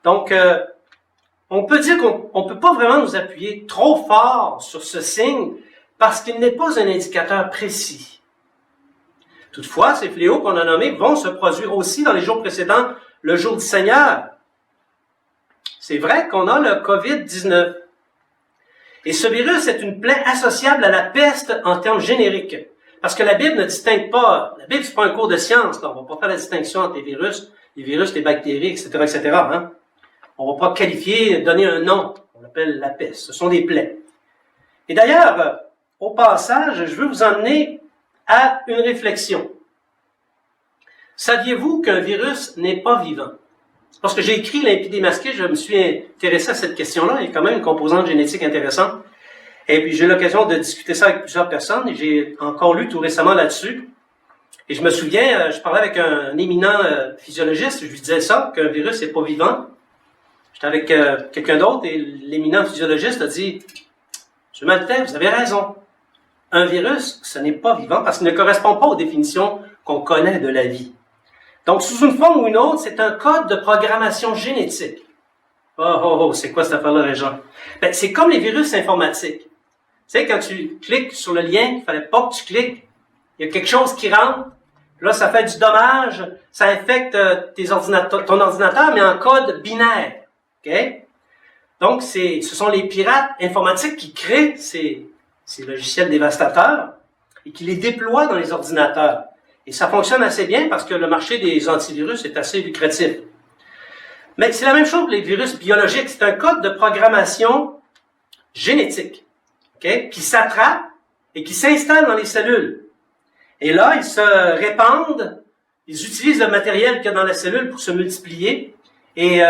Donc, on peut dire qu'on ne peut pas vraiment nous appuyer trop fort sur ce signe parce qu'il n'est pas un indicateur précis. Toutefois, ces fléaux qu'on a nommés vont se produire aussi dans les jours précédents, le jour du Seigneur. C'est vrai qu'on a le COVID-19. Et ce virus est une plaie associable à la peste en termes génériques. Parce que la Bible ne distingue pas, la Bible c'est pas un cours de science, là. On va pas faire la distinction entre les virus, les bactéries, etc., hein. On va pas qualifier, donner un nom. On l'appelle la peste. Ce sont des plaies. Et d'ailleurs, au passage, je veux vous emmener à une réflexion. Saviez-vous qu'un virus n'est pas vivant? Lorsque j'ai écrit l'Impie démasqué, je me suis intéressé à cette question-là. Il y a quand même une composante génétique intéressante. Et puis j'ai eu l'occasion de discuter ça avec plusieurs personnes. Et j'ai encore lu tout récemment là-dessus. Et je me souviens, je parlais avec un éminent physiologiste. Je lui disais ça, qu'un virus n'est pas vivant. J'étais avec quelqu'un d'autre et l'éminent physiologiste a dit « M. Maltais, vous avez raison. Un virus, ce n'est pas vivant parce qu'il ne correspond pas aux définitions qu'on connaît de la vie. Donc, sous une forme ou une autre, c'est un code de programmation génétique. » C'est quoi cette affaire-là, Régent? Ben, c'est comme les virus informatiques. Tu sais, quand tu cliques sur le lien, il ne fallait pas que tu cliques. Il y a quelque chose qui rentre. Là, ça fait du dommage. Ça infecte ton ordinateur, mais en code binaire. Okay? Donc, ce sont les pirates informatiques qui créent ces logiciels dévastateurs et qui les déploient dans les ordinateurs. Et ça fonctionne assez bien parce que le marché des antivirus est assez lucratif. Mais c'est la même chose pour les virus biologiques. C'est un code de programmation génétique, okay, qui s'attrape et qui s'installe dans les cellules. Et là, ils se répandent, ils utilisent le matériel qu'il y a dans la cellule pour se multiplier et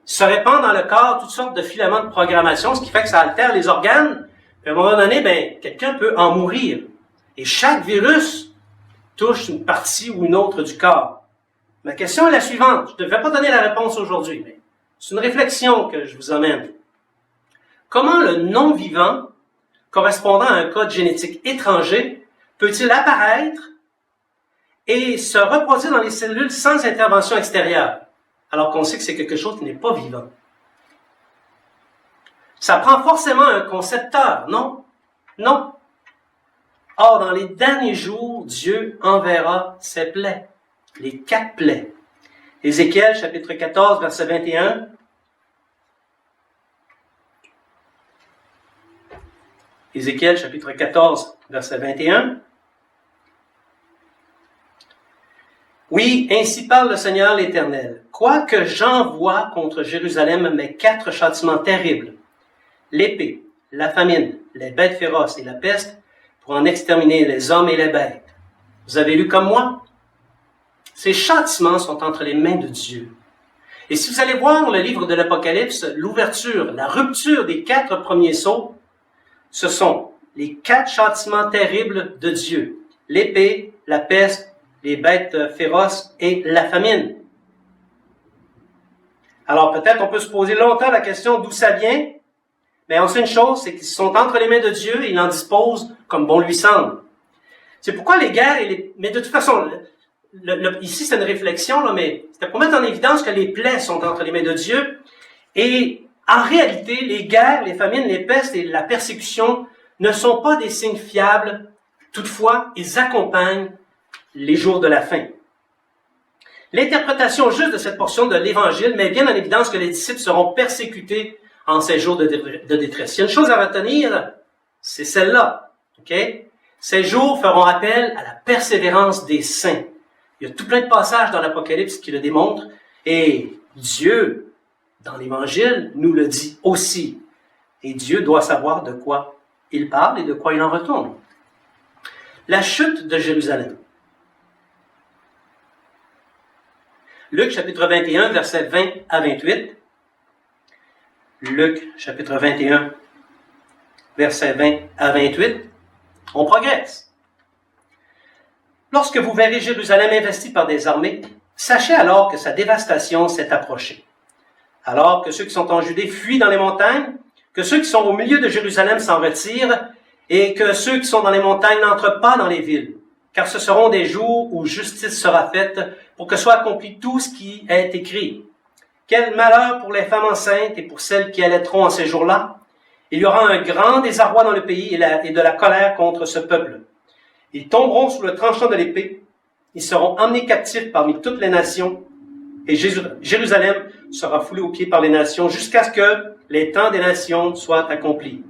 se répandent dans le corps toutes sortes de filaments de programmation, ce qui fait que ça altère les organes. Puis à un moment donné, quelqu'un peut en mourir. Et chaque virus touche une partie ou une autre du corps. Ma question est la suivante. Je ne vais pas donner la réponse aujourd'hui, mais c'est une réflexion que je vous emmène. Comment le non-vivant, correspondant à un code génétique étranger, peut-il apparaître et se reproduire dans les cellules sans intervention extérieure, alors qu'on sait que c'est quelque chose qui n'est pas vivant? Ça prend forcément un concepteur, non? Non. Or, dans les derniers jours, Dieu enverra ses plaies, les 4 plaies. Ézéchiel, chapitre 14, verset 21. Ézéchiel, chapitre 14, verset 21. Oui, ainsi parle le Seigneur l'Éternel. Quoique j'envoie contre Jérusalem mes 4 châtiments terribles, l'épée, la famine, les bêtes féroces et la peste, pour en exterminer les hommes et les bêtes. Vous avez lu comme moi? Ces châtiments sont entre les mains de Dieu. Et si vous allez voir le livre de l'Apocalypse, l'ouverture, la rupture des 4 premiers sceaux, ce sont les 4 châtiments terribles de Dieu. L'épée, la peste, les bêtes féroces et la famine. Alors peut-être on peut se poser longtemps la question d'où ça vient, mais on sait une chose, c'est qu'ils sont entre les mains de Dieu et il en dispose comme bon lui semble. C'est pourquoi les guerres et les... Mais de toute façon, ici c'est une réflexion, là, mais c'était pour mettre en évidence que les plaies sont entre les mains de Dieu. Et en réalité, les guerres, les famines, les pestes et la persécution ne sont pas des signes fiables. Toutefois, ils accompagnent les jours de la fin. L'interprétation juste de cette portion de l'Évangile met bien en évidence que les disciples seront persécutés en ces jours de détresse. Il y a une chose à retenir, c'est celle-là. Okay? Ces jours feront appel à la persévérance des saints. Il y a tout plein de passages dans l'Apocalypse qui le démontrent, et Dieu, dans l'Évangile, nous le dit aussi. Et Dieu doit savoir de quoi il parle et de quoi il en retourne. La chute de Jérusalem. Luc, chapitre 21, versets 20 à 28. Luc, chapitre 21, versets 20 à 28. On progresse. Lorsque vous verrez Jérusalem investie par des armées, sachez alors que sa dévastation s'est approchée. Alors que ceux qui sont en Judée fuient dans les montagnes, que ceux qui sont au milieu de Jérusalem s'en retirent, et que ceux qui sont dans les montagnes n'entrent pas dans les villes, car ce seront des jours où justice sera faite pour que soit accompli tout ce qui est écrit. Quel malheur pour les femmes enceintes et pour celles qui allaiteront en ces jours-là. Il y aura un grand désarroi dans le pays et de la colère contre ce peuple. Ils tomberont sous le tranchant de l'épée. Ils seront emmenés captifs parmi toutes les nations. Et Jérusalem sera foulée aux pieds par les nations jusqu'à ce que les temps des nations soient accomplis.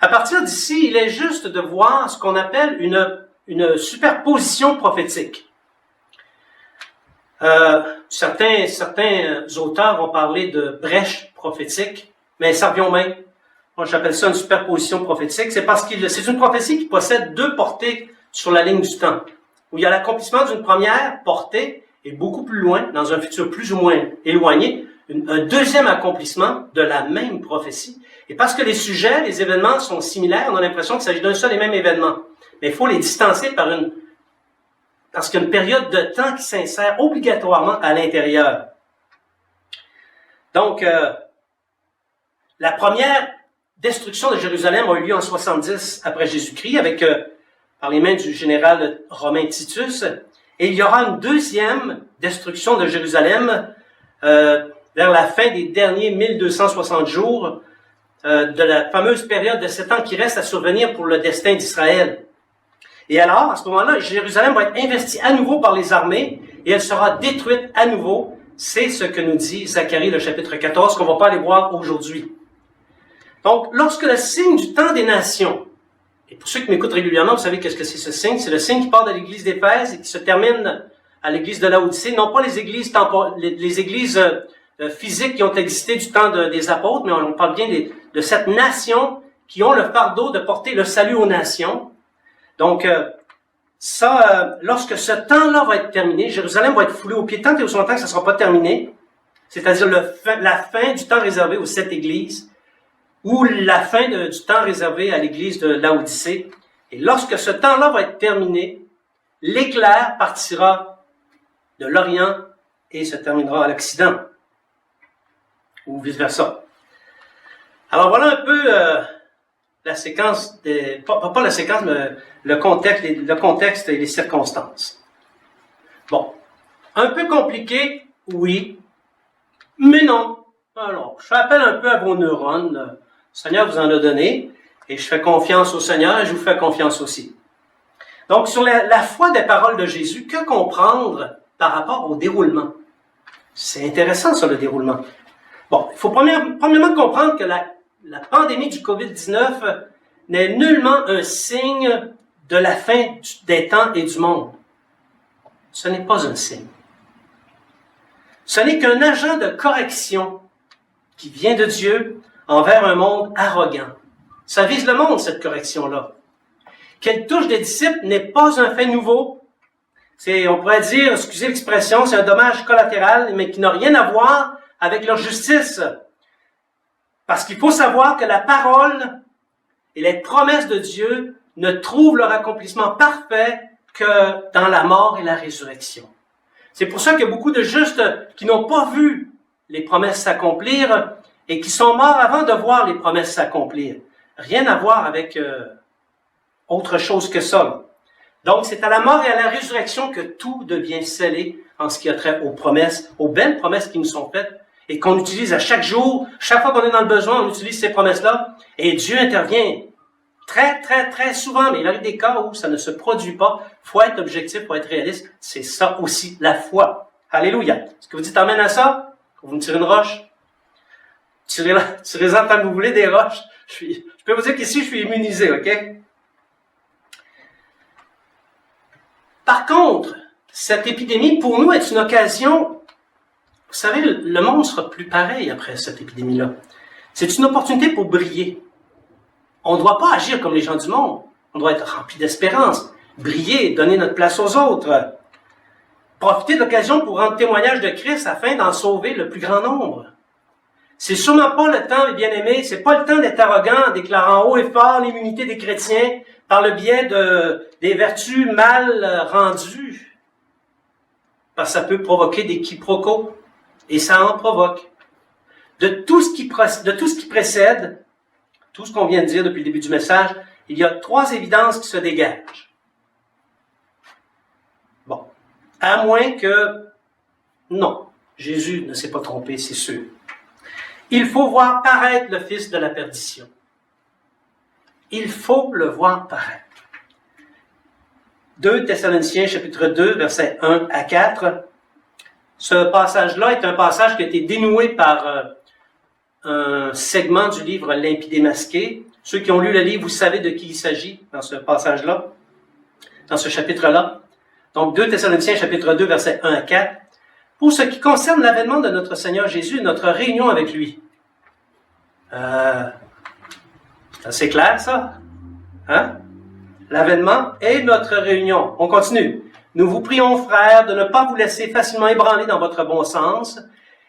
À partir d'ici, il est juste de voir ce qu'on appelle une superposition prophétique. Certains auteurs vont parler de brèche prophétique, mais ça revient au même. Moi, j'appelle ça une superposition prophétique. C'est parce que c'est une prophétie qui possède 2 portées sur la ligne du temps, où il y a l'accomplissement d'une première portée et beaucoup plus loin, dans un futur plus ou moins éloigné, un deuxième accomplissement de la même prophétie. Et parce que les sujets, les événements sont similaires, on a l'impression qu'il s'agit d'un seul et même événement. Mais il faut les distancer parce qu'il y a une période de temps qui s'insère obligatoirement à l'intérieur. Donc, la première destruction de Jérusalem a eu lieu en 70 après Jésus-Christ, par les mains du général romain Titus. Et il y aura une deuxième destruction de Jérusalem vers la fin des derniers 1260 jours de la fameuse période de 7 ans qui reste à survenir pour le destin d'Israël. Et alors, à ce moment-là, Jérusalem va être investie à nouveau par les armées et elle sera détruite à nouveau. C'est ce que nous dit Zacharie, le chapitre 14, qu'on ne va pas aller voir aujourd'hui. Donc, lorsque le signe du temps des nations Et pour ceux qui m'écoutent régulièrement, vous savez qu'est-ce que c'est ce signe? C'est le signe qui part de l'église d'Éphèse et qui se termine à l'église de Laodicée. Non pas les églises physiques qui ont existé du temps des apôtres, mais on parle bien de cette nation qui ont le fardeau de porter le salut aux nations. Donc, lorsque ce temps-là va être terminé, Jérusalem va être foulée aux pieds tant et aussi longtemps que ça ne sera pas terminé, c'est-à-dire la fin du temps réservé aux 7 églises, ou la fin du temps réservé à l'église de Laodicée. Et lorsque ce temps-là va être terminé, l'éclair partira de l'Orient et se terminera à l'Occident, ou vice-versa. Alors voilà un peu la séquence, pas la séquence, mais le contexte et les circonstances. Bon, un peu compliqué, oui, mais non. Alors, je fais appel un peu à vos neurones. Le Seigneur vous en a donné, et je fais confiance au Seigneur, et je vous fais confiance aussi. Donc, sur la foi des paroles de Jésus, que comprendre par rapport au déroulement? C'est intéressant, ça, le déroulement. Bon, il faut premièrement comprendre que la pandémie du COVID-19 n'est nullement un signe de la fin des temps et du monde. Ce n'est pas un signe. Ce n'est qu'un agent de correction qui vient de Dieu envers un monde arrogant. Ça vise le monde, cette correction-là. Qu'elle touche des disciples n'est pas un fait nouveau. On pourrait dire, excusez l'expression, c'est un dommage collatéral, mais qui n'a rien à voir avec leur justice. Parce qu'il faut savoir que la parole et les promesses de Dieu ne trouvent leur accomplissement parfait que dans la mort et la résurrection. C'est pour ça qu'il y a beaucoup de justes qui n'ont pas vu les promesses s'accomplir et qui sont morts avant de voir les promesses s'accomplir. Rien à voir avec autre chose que ça. Donc, c'est à la mort et à la résurrection que tout devient scellé en ce qui a trait aux promesses, aux belles promesses qui nous sont faites et qu'on utilise à chaque jour. Chaque fois qu'on est dans le besoin, on utilise ces promesses-là et Dieu intervient très, très, très souvent. Mais il arrive des cas où ça ne se produit pas. Il faut être objectif, il faut être réaliste. C'est ça aussi, la foi. Alléluia. Est-ce que vous dites amen à ça? Vous me tirez une roche? Tirez-en tant que vous voulez des roches. Je peux vous dire qu'ici, je suis immunisé, OK? Par contre, cette épidémie, pour nous, est une occasion. Vous savez, le monde sera plus pareil après cette épidémie-là. C'est une opportunité pour briller. On ne doit pas agir comme les gens du monde. On doit être rempli d'espérance, briller, donner notre place aux autres. Profiter de l'occasion pour rendre témoignage de Christ afin d'en sauver le plus grand nombre. C'est sûrement pas le temps, les bien-aimés, c'est pas le temps d'être arrogant en déclarant haut et fort l'immunité des chrétiens par le biais des vertus mal rendues. Parce que ça peut provoquer des quiproquos. Et ça en provoque. De tout ce qui précède, tout ce qu'on vient de dire depuis le début du message, il y a 3 évidences qui se dégagent. Bon. À moins que, non, Jésus ne s'est pas trompé, c'est sûr. Il faut voir paraître le Fils de la perdition. Il faut le voir paraître. 2 Thessaloniciens, chapitre 2, versets 1 à 4. Ce passage-là est un passage qui a été dénoué par un segment du livre L'Impie démasqué. Ceux qui ont lu le livre, vous savez de qui il s'agit dans ce passage-là, dans ce chapitre-là. Donc, 2 Thessaloniciens, chapitre 2, versets 1 à 4. Pour ce qui concerne l'avènement de notre Seigneur Jésus, notre réunion avec lui. C'est assez clair, ça? Hein? L'avènement et notre réunion. On continue. Nous vous prions, frères, de ne pas vous laisser facilement ébranler dans votre bon sens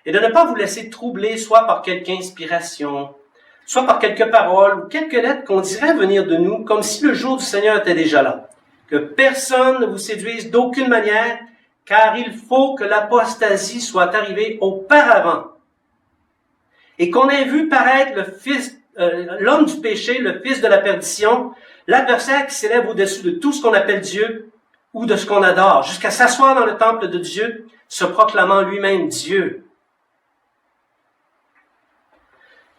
et de ne pas vous laisser troubler soit par quelque inspiration, soit par quelques paroles ou quelques lettres qu'on dirait venir de nous comme si le jour du Seigneur était déjà là. Que personne ne vous séduise d'aucune manière, car il faut que l'apostasie soit arrivée auparavant et qu'on ait vu paraître l'homme du péché, le fils de la perdition, l'adversaire qui s'élève au-dessus de tout ce qu'on appelle Dieu ou de ce qu'on adore, jusqu'à s'asseoir dans le temple de Dieu, se proclamant lui-même Dieu.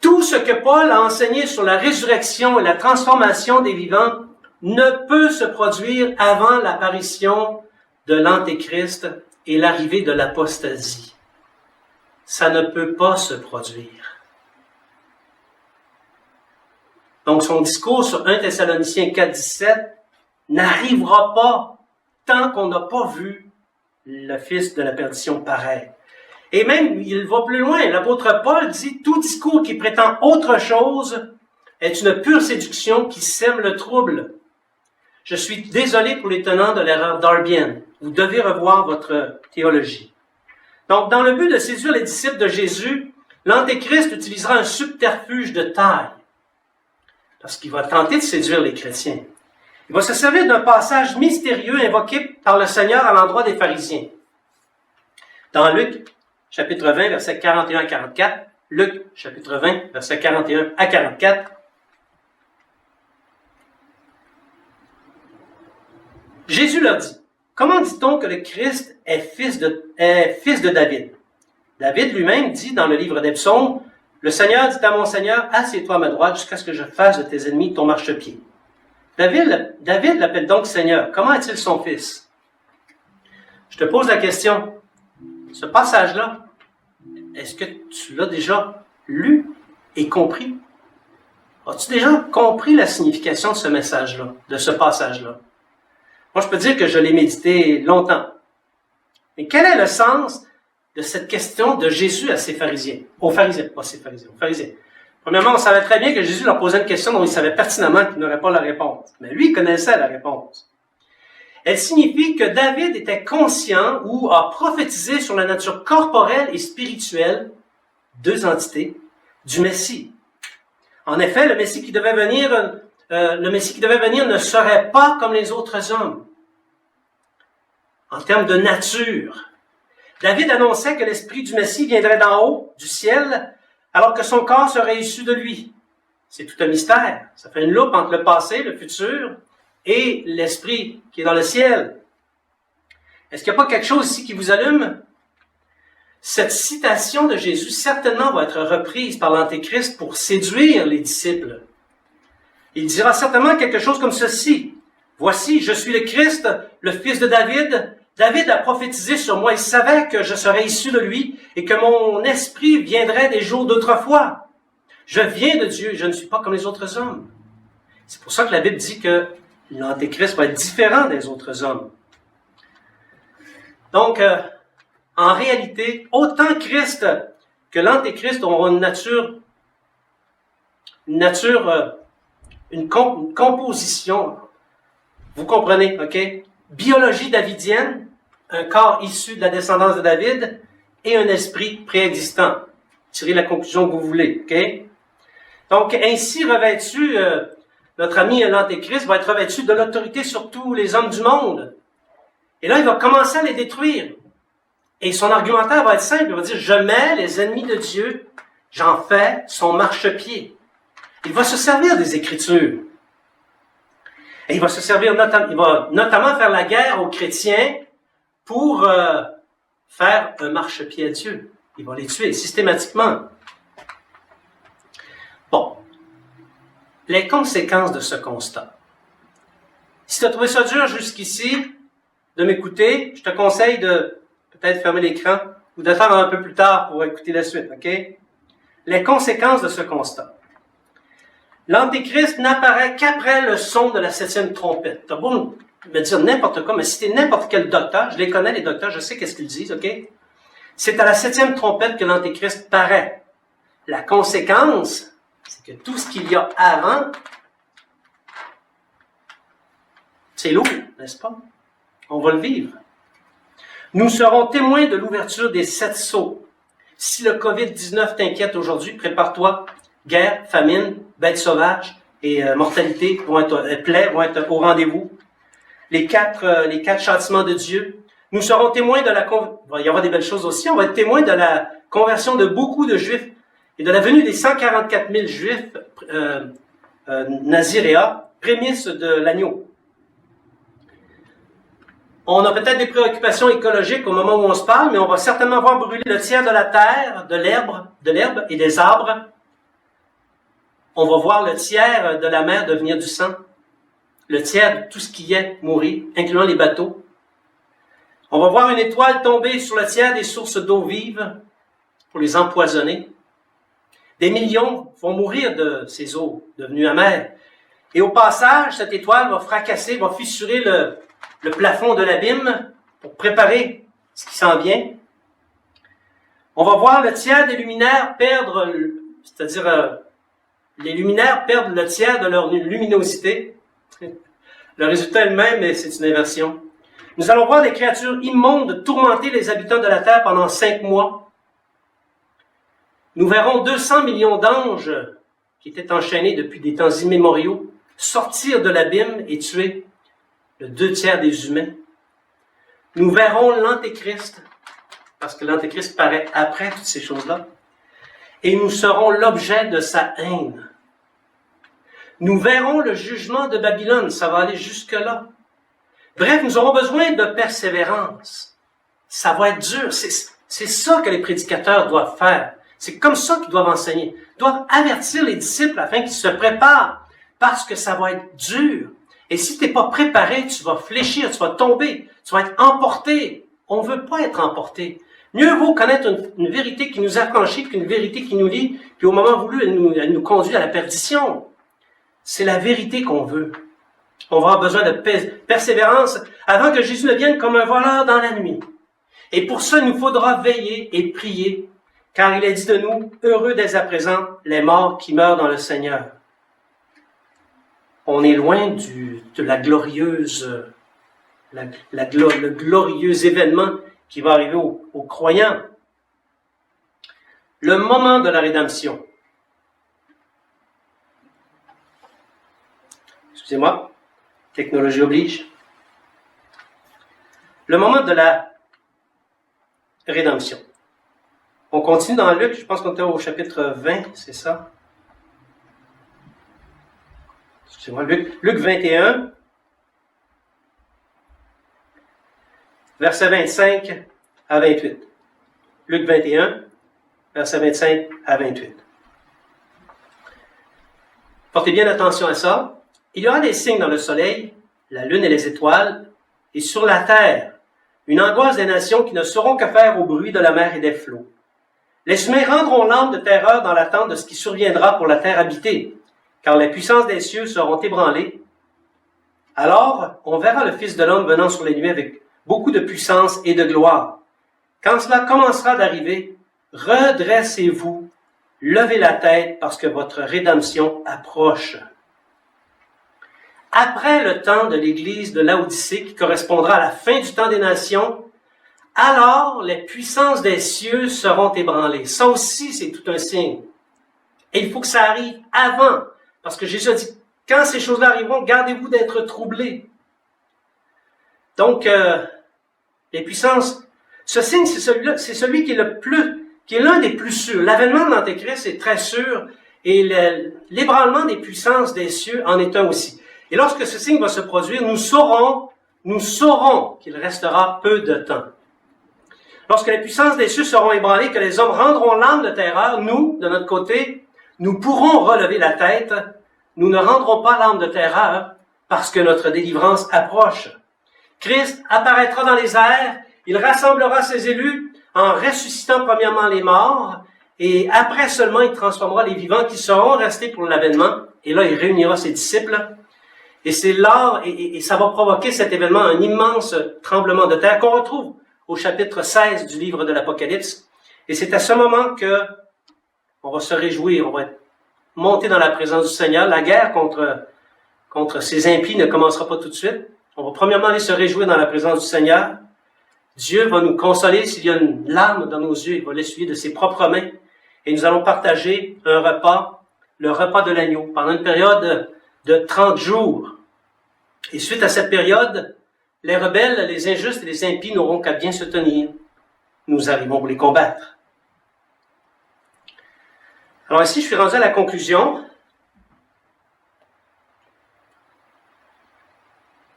Tout ce que Paul a enseigné sur la résurrection et la transformation des vivants ne peut se produire avant l'apparition de l'Antéchrist et l'arrivée de l'apostasie. Ça ne peut pas se produire. Donc son discours sur 1 Thessaloniciens 4, 17 n'arrivera pas tant qu'on n'a pas vu le Fils de la perdition paraître. Et même, il va plus loin. L'apôtre Paul dit, tout discours qui prétend autre chose est une pure séduction qui sème le trouble. Je suis désolé pour les tenants de l'erreur darbienne. Vous devez revoir votre théologie. Donc, dans le but de séduire les disciples de Jésus, l'Antéchrist utilisera un subterfuge de taille. Parce qu'il va tenter de séduire les chrétiens. Il va se servir d'un passage mystérieux invoqué par le Seigneur à l'endroit des pharisiens. Dans Luc, chapitre 20, versets 41 à 44, Luc, chapitre 20, versets 41 à 44, Jésus leur dit, « Comment dit-on que le Christ est fils de David? » David lui-même dit dans le livre des Psaumes, « Le Seigneur dit à mon Seigneur, assieds-toi à ma droite jusqu'à ce que je fasse de tes ennemis ton marchepied. » David l'appelle donc Seigneur. Comment est-il son fils? Je te pose la question. Ce passage-là, est-ce que tu l'as déjà lu et compris? As-tu déjà compris la signification de ce message-là, de ce passage-là? Moi, je peux dire que je l'ai médité longtemps. Mais quel est le sens de cette question de Jésus à ses pharisiens? Aux pharisiens, pas ses pharisiens, aux pharisiens. Premièrement, on savait très bien que Jésus leur posait une question dont il savait pertinemment qu'il n'aurait pas la réponse. Mais lui, il connaissait la réponse. Elle signifie que David était conscient ou a prophétisé sur la nature corporelle et spirituelle, deux entités, du Messie. En effet, le Messie qui devait venir ne serait pas comme les autres hommes. En termes de nature, David annonçait que l'esprit du Messie viendrait d'en haut, du ciel, alors que son corps serait issu de lui. C'est tout un mystère. Ça fait une loupe entre le passé, le futur, et l'esprit qui est dans le ciel. Est-ce qu'il n'y a pas quelque chose ici qui vous allume? Cette citation de Jésus certainement va être reprise par l'Antéchrist pour séduire les disciples. Il dira certainement quelque chose comme ceci. « Voici, je suis le Christ, le fils de David. David a prophétisé sur moi. Il savait que je serais issu de lui et que mon esprit viendrait des jours d'autrefois. Je viens de Dieu, je ne suis pas comme les autres hommes. » C'est pour ça que la Bible dit que l'Antéchrist va être différent des autres hommes. Donc, en réalité, autant Christ que l'Antéchrist auront une composition, vous comprenez, ok? Biologie davidienne, un corps issu de la descendance de David et un esprit préexistant. Tirez la conclusion que vous voulez, ok? Donc, ainsi revêtu, notre ami l'Antéchrist va être revêtu de l'autorité sur tous les hommes du monde. Et là, il va commencer à les détruire. Et son argumentaire va être simple. Il va dire, je mets les ennemis de Dieu, j'en fais son marchepied. Il va se servir des Écritures. Et il va notamment faire la guerre aux chrétiens pour faire un marchepied à Dieu. Il va les tuer systématiquement. Bon. Les conséquences de ce constat. Si tu as trouvé ça dur jusqu'ici, de m'écouter, je te conseille de peut-être fermer l'écran ou d'attendre un peu plus tard pour écouter la suite, ok? Les conséquences de ce constat. L'Antéchrist n'apparaît qu'après le son de la 7e trompette. T'as beau me dire n'importe quoi, mais si t'es n'importe quel docteur, je les connais les docteurs, je sais qu'est-ce qu'ils disent, ok? C'est à la 7e trompette que l'Antéchrist paraît. La conséquence, c'est que tout ce qu'il y a avant, c'est lourd, n'est-ce pas? On va le vivre. Nous serons témoins de l'ouverture des 7 sceaux. Si le COVID-19 t'inquiète aujourd'hui, prépare-toi. Guerre, famine, bêtes sauvages et mortalité plaies vont être au rendez-vous. Les quatre châtiments de Dieu. Nous serons témoins de il va y avoir des belles choses aussi. On va être témoins de la conversion de beaucoup de Juifs et de la venue des 144 000 Juifs Naziréa, prémisse de l'agneau. On a peut-être des préoccupations écologiques au moment où on se parle, mais on va certainement voir brûler le tiers de la terre, de l'herbe et des arbres. On va voir le tiers de la mer devenir du sang. Le tiers de tout ce qui est mourir, incluant les bateaux. On va voir une étoile tomber sur le tiers des sources d'eau vive pour les empoisonner. Des millions vont mourir de ces eaux devenues amères. Et au passage, cette étoile va fracasser, va fissurer le plafond de l'abîme pour préparer ce qui s'en vient. On va voir le tiers des luminaires perdre, c'est-à-dire les luminaires perdent le tiers de leur luminosité. Le résultat est le même, mais c'est une inversion. Nous allons voir des créatures immondes tourmenter les habitants de la terre pendant 5 mois. Nous verrons 200 millions d'anges qui étaient enchaînés depuis des temps immémoriaux sortir de l'abîme et tuer le 2/3 des humains. Nous verrons l'Antéchrist, parce que l'Antéchrist paraît après toutes ces choses-là, et nous serons l'objet de sa haine. Nous verrons le jugement de Babylone, ça va aller jusque-là. Bref, nous aurons besoin de persévérance. Ça va être dur, c'est ça que les prédicateurs doivent faire. C'est comme ça qu'ils doivent enseigner. Ils doivent avertir les disciples afin qu'ils se préparent, parce que ça va être dur. Et si tu n'es pas préparé, tu vas fléchir, tu vas tomber, tu vas être emporté. On ne veut pas être emporté. Mieux vaut connaître une vérité qui nous affranchit qu'une vérité qui nous lie, puis au moment voulu, elle nous conduit à la perdition. C'est la vérité qu'on veut. On va avoir besoin de persévérance avant que Jésus ne vienne comme un voleur dans la nuit. Et pour ça, il nous faudra veiller et prier, car il est dit de nous, heureux dès à présent les morts qui meurent dans le Seigneur. On est loin de la glorieuse, le glorieux événement qui va arriver aux croyants. Le moment de la rédemption. Excusez-moi, technologie oblige. Le moment de la rédemption. On continue dans Luc, je pense qu'on est au chapitre 20, c'est ça? Excusez-moi, Luc 21, versets 25 à 28. Luc 21, versets 25 à 28. Portez bien attention à ça. Il y aura des signes dans le soleil, la lune et les étoiles, et sur la terre, une angoisse des nations qui ne sauront que faire au bruit de la mer et des flots. Les humains rendront l'âme de terreur dans l'attente de ce qui surviendra pour la terre habitée, car les puissances des cieux seront ébranlées. Alors, on verra le Fils de l'homme venant sur les nuées avec beaucoup de puissance et de gloire. Quand cela commencera d'arriver, redressez-vous, levez la tête parce que votre rédemption approche. Après le temps de l'Église de Laodicée, qui correspondra à la fin du temps des nations, alors les puissances des cieux seront ébranlées. Ça aussi, c'est tout un signe. Et il faut que ça arrive avant, parce que Jésus a dit, quand ces choses-là arriveront, gardez-vous d'être troublés. Donc, les puissances, ce signe, c'est celui qui est l'un des plus sûrs. L'avènement de l'Antéchrist est très sûr, et l'ébranlement des puissances des cieux en est un aussi. Et lorsque ce signe va se produire, nous saurons qu'il restera peu de temps. Lorsque les puissances des cieux seront ébranlées, que les hommes rendront l'âme de terreur, nous, de notre côté, nous pourrons relever la tête. Nous ne rendrons pas l'âme de terreur parce que notre délivrance approche. Christ apparaîtra dans les airs, il rassemblera ses élus en ressuscitant premièrement les morts, et après seulement il transformera les vivants qui seront restés pour l'avènement, et là il réunira ses disciples. Et c'est là, et ça va provoquer cet événement, un immense tremblement de terre qu'on retrouve au chapitre 16 du livre de l'Apocalypse. Et c'est à ce moment que on va se réjouir, on va monter dans la présence du Seigneur. La guerre contre ces impies ne commencera pas tout de suite. On va premièrement aller se réjouir dans la présence du Seigneur. Dieu va nous consoler. S'il y a une larme dans nos yeux, il va l'essuyer de ses propres mains. Et nous allons partager un repas, le repas de l'agneau, pendant une période de 30 jours. Et suite à cette période, les rebelles, les injustes et les impies n'auront qu'à bien se tenir. Nous arrivons pour les combattre. Alors ici, je suis rendu à la conclusion.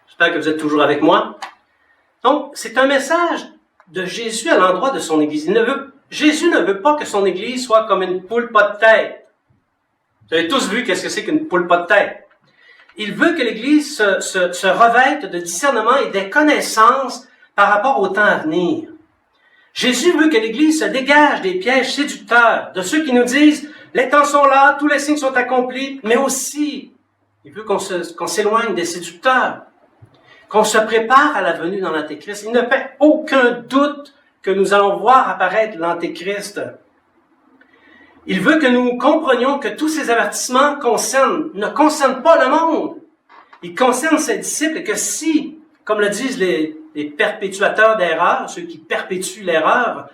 J'espère que vous êtes toujours avec moi. Donc, c'est un message de Jésus à l'endroit de son Église. Jésus ne veut pas que son Église soit comme une poule pas de tête. Vous avez tous vu qu'est-ce que c'est qu'une poule pas de tête. Il veut que l'Église se revête de discernement et des connaissances par rapport au temps à venir. Jésus veut que l'Église se dégage des pièges séducteurs, de ceux qui nous disent Les temps sont là, tous les signes sont accomplis, mais aussi, il veut qu'on s'éloigne des séducteurs, qu'on se prépare à la venue dans l'Antéchrist. Il ne fait aucun doute que nous allons voir apparaître l'Antéchrist. Il veut que nous comprenions que tous ces avertissements ne concernent pas le monde. Ils concernent ses disciples et que si, comme le disent les perpétuateurs d'erreur, ceux qui perpétuent l'erreur,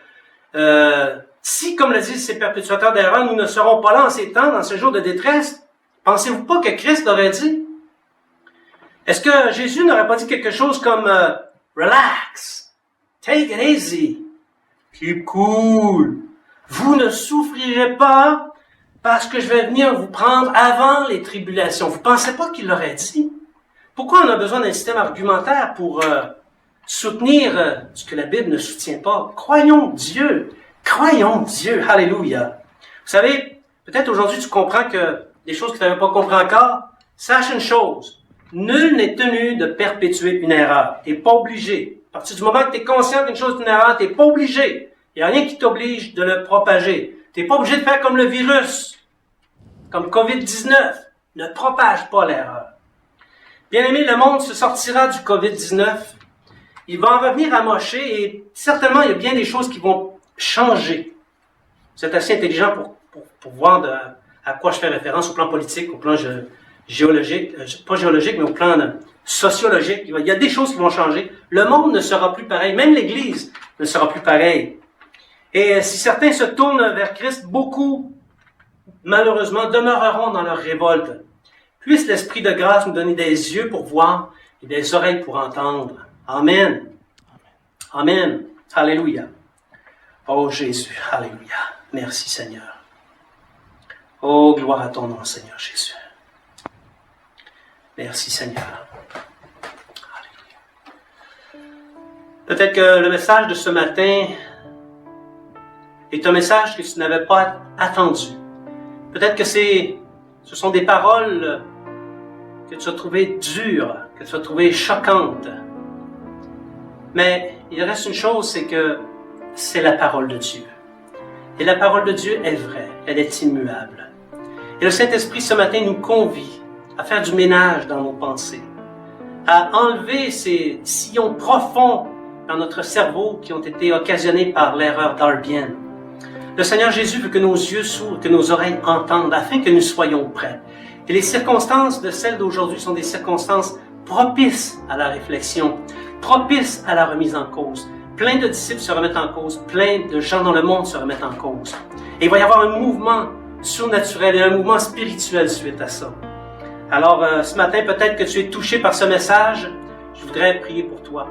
si, comme le disent ces perpétuateurs d'erreur, nous ne serons pas là en ces temps, dans ce jour de détresse, pensez-vous pas que Christ l'aurait dit? Est-ce que Jésus n'aurait pas dit quelque chose comme relax, take it easy, keep cool, vous ne souffrirez pas parce que je vais venir vous prendre avant les tribulations. Vous pensez pas qu'il l'aurait dit? Pourquoi on a besoin d'un système argumentaire pour soutenir ce que la Bible ne soutient pas? Croyons Dieu. Croyons Dieu. Alléluia. Vous savez, peut-être aujourd'hui tu comprends que des choses que tu n'avais pas compris encore. Sache une chose. Nul n'est tenu de perpétuer une erreur. Tu n'es pas obligé. À partir du moment que tu es conscient qu'une chose est une erreur, tu n'es pas obligé. Il n'y a rien qui t'oblige de le propager. Tu n'es pas obligé de faire comme le virus, comme COVID-19. Ne propage pas l'erreur. Bien-aimé, le monde se sortira du COVID-19. Il va en revenir amoché et certainement, il y a bien des choses qui vont changer. Vous êtes assez intelligent pour voir à quoi je fais référence au plan politique, au plan géologique, pas géologique, mais au plan sociologique. Il y a des choses qui vont changer. Le monde ne sera plus pareil. Même l'Église ne sera plus pareille. Et si certains se tournent vers Christ, beaucoup, malheureusement, demeureront dans leur révolte. Puisse l'Esprit de grâce nous donner des yeux pour voir et des oreilles pour entendre. Amen. Amen. Alléluia. Oh Jésus, alléluia. Merci Seigneur. Oh, gloire à ton nom, Seigneur Jésus. Merci Seigneur. Alléluia. Peut-être que le message de ce matin est un message que tu n'avais pas attendu. Peut-être que ce sont des paroles que tu as trouvées dures, que tu as trouvées choquantes. Mais il reste une chose, c'est que c'est la parole de Dieu. Et la parole de Dieu est vraie, elle est immuable. Et le Saint-Esprit ce matin nous convie à faire du ménage dans nos pensées, à enlever ces sillons profonds dans notre cerveau qui ont été occasionnés par l'erreur darbienne. Le Seigneur Jésus veut que nos yeux s'ouvrent, que nos oreilles entendent, afin que nous soyons prêts. Et les circonstances de celles d'aujourd'hui sont des circonstances propices à la réflexion, propices à la remise en cause. Plein de disciples se remettent en cause, plein de gens dans le monde se remettent en cause. Et il va y avoir un mouvement surnaturel et un mouvement spirituel suite à ça. Alors, ce matin, peut-être que tu es touché par ce message. Je voudrais prier pour toi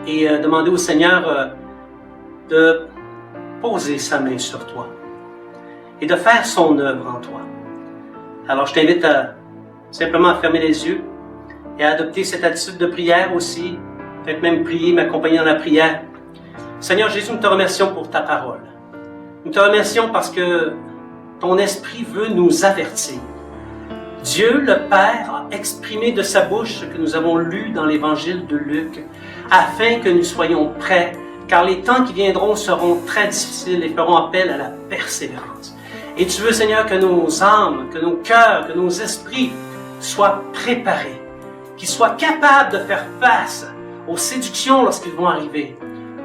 et demander au Seigneur de poser sa main sur toi et de faire son œuvre en toi. Alors, je t'invite simplement à fermer les yeux et à adopter cette attitude de prière aussi. Peut-être même prier, m'accompagner dans la prière. Seigneur Jésus, nous te remercions pour ta parole. Nous te remercions parce que ton esprit veut nous avertir. Dieu, le Père, a exprimé de sa bouche ce que nous avons lu dans l'évangile de Luc, afin que nous soyons prêts, car les temps qui viendront seront très difficiles et feront appel à la persévérance. Et tu veux, Seigneur, que nos âmes, que nos cœurs, que nos esprits soient préparés, qu'ils soient capables de faire face aux séductions lorsqu'ils vont arriver,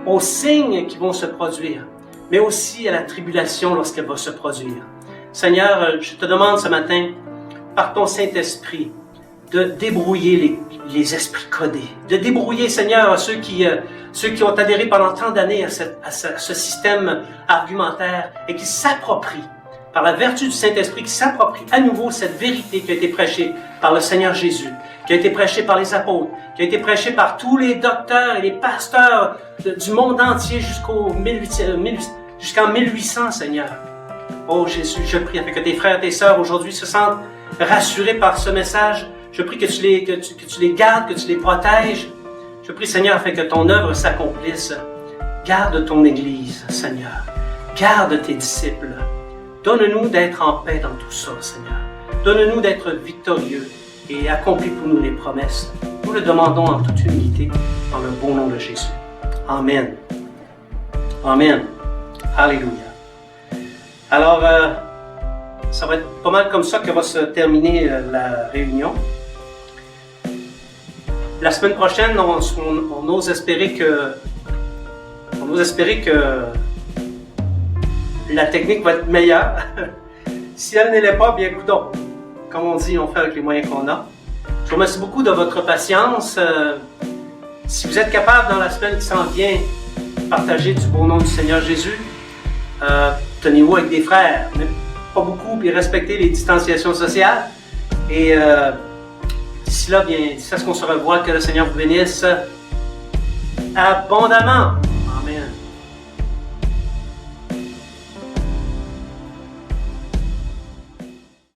aux signes qui vont se produire, mais aussi à la tribulation lorsqu'elle va se produire. Seigneur, je te demande ce matin, par ton Saint-Esprit, de débrouiller les esprits codés, de débrouiller, Seigneur, ceux qui ont adhéré pendant tant d'années à ce système argumentaire et qui s'approprient, par la vertu du Saint-Esprit, qui s'approprient à nouveau cette vérité qui a été prêchée par le Seigneur Jésus, qui a été prêchée par les apôtres, qui a été prêchée par tous les docteurs et les pasteurs du monde entier jusqu'en 1800, Seigneur. Oh Jésus, je prie afin que tes frères et tes sœurs aujourd'hui se sentent rassurés par ce message. Je prie que tu les gardes, que tu les protèges. Je prie, Seigneur, afin que ton œuvre s'accomplisse. Garde ton Église, Seigneur. Garde tes disciples. Donne-nous d'être en paix dans tout ça, Seigneur. Donne-nous d'être victorieux et accomplis pour nous les promesses. Nous le demandons en toute humilité, dans le beau nom de Jésus. Amen. Amen. Alléluia. Alors, Ça va être pas mal comme ça que va se terminer la réunion. La semaine prochaine, on ose espérer que la technique va être meilleure. Si elle ne l'est pas, bien écoutons. Comme on dit, on fait avec les moyens qu'on a. Je vous remercie beaucoup de votre patience. Si vous êtes capable, dans la semaine qui s'en vient, de partager du beau nom du Seigneur Jésus, tenez-vous avec des frères, mais pas beaucoup, puis respectez les distanciations sociales. Et d'ici là, bien, d'ici à ce qu'on se revoit, que le Seigneur vous bénisse abondamment.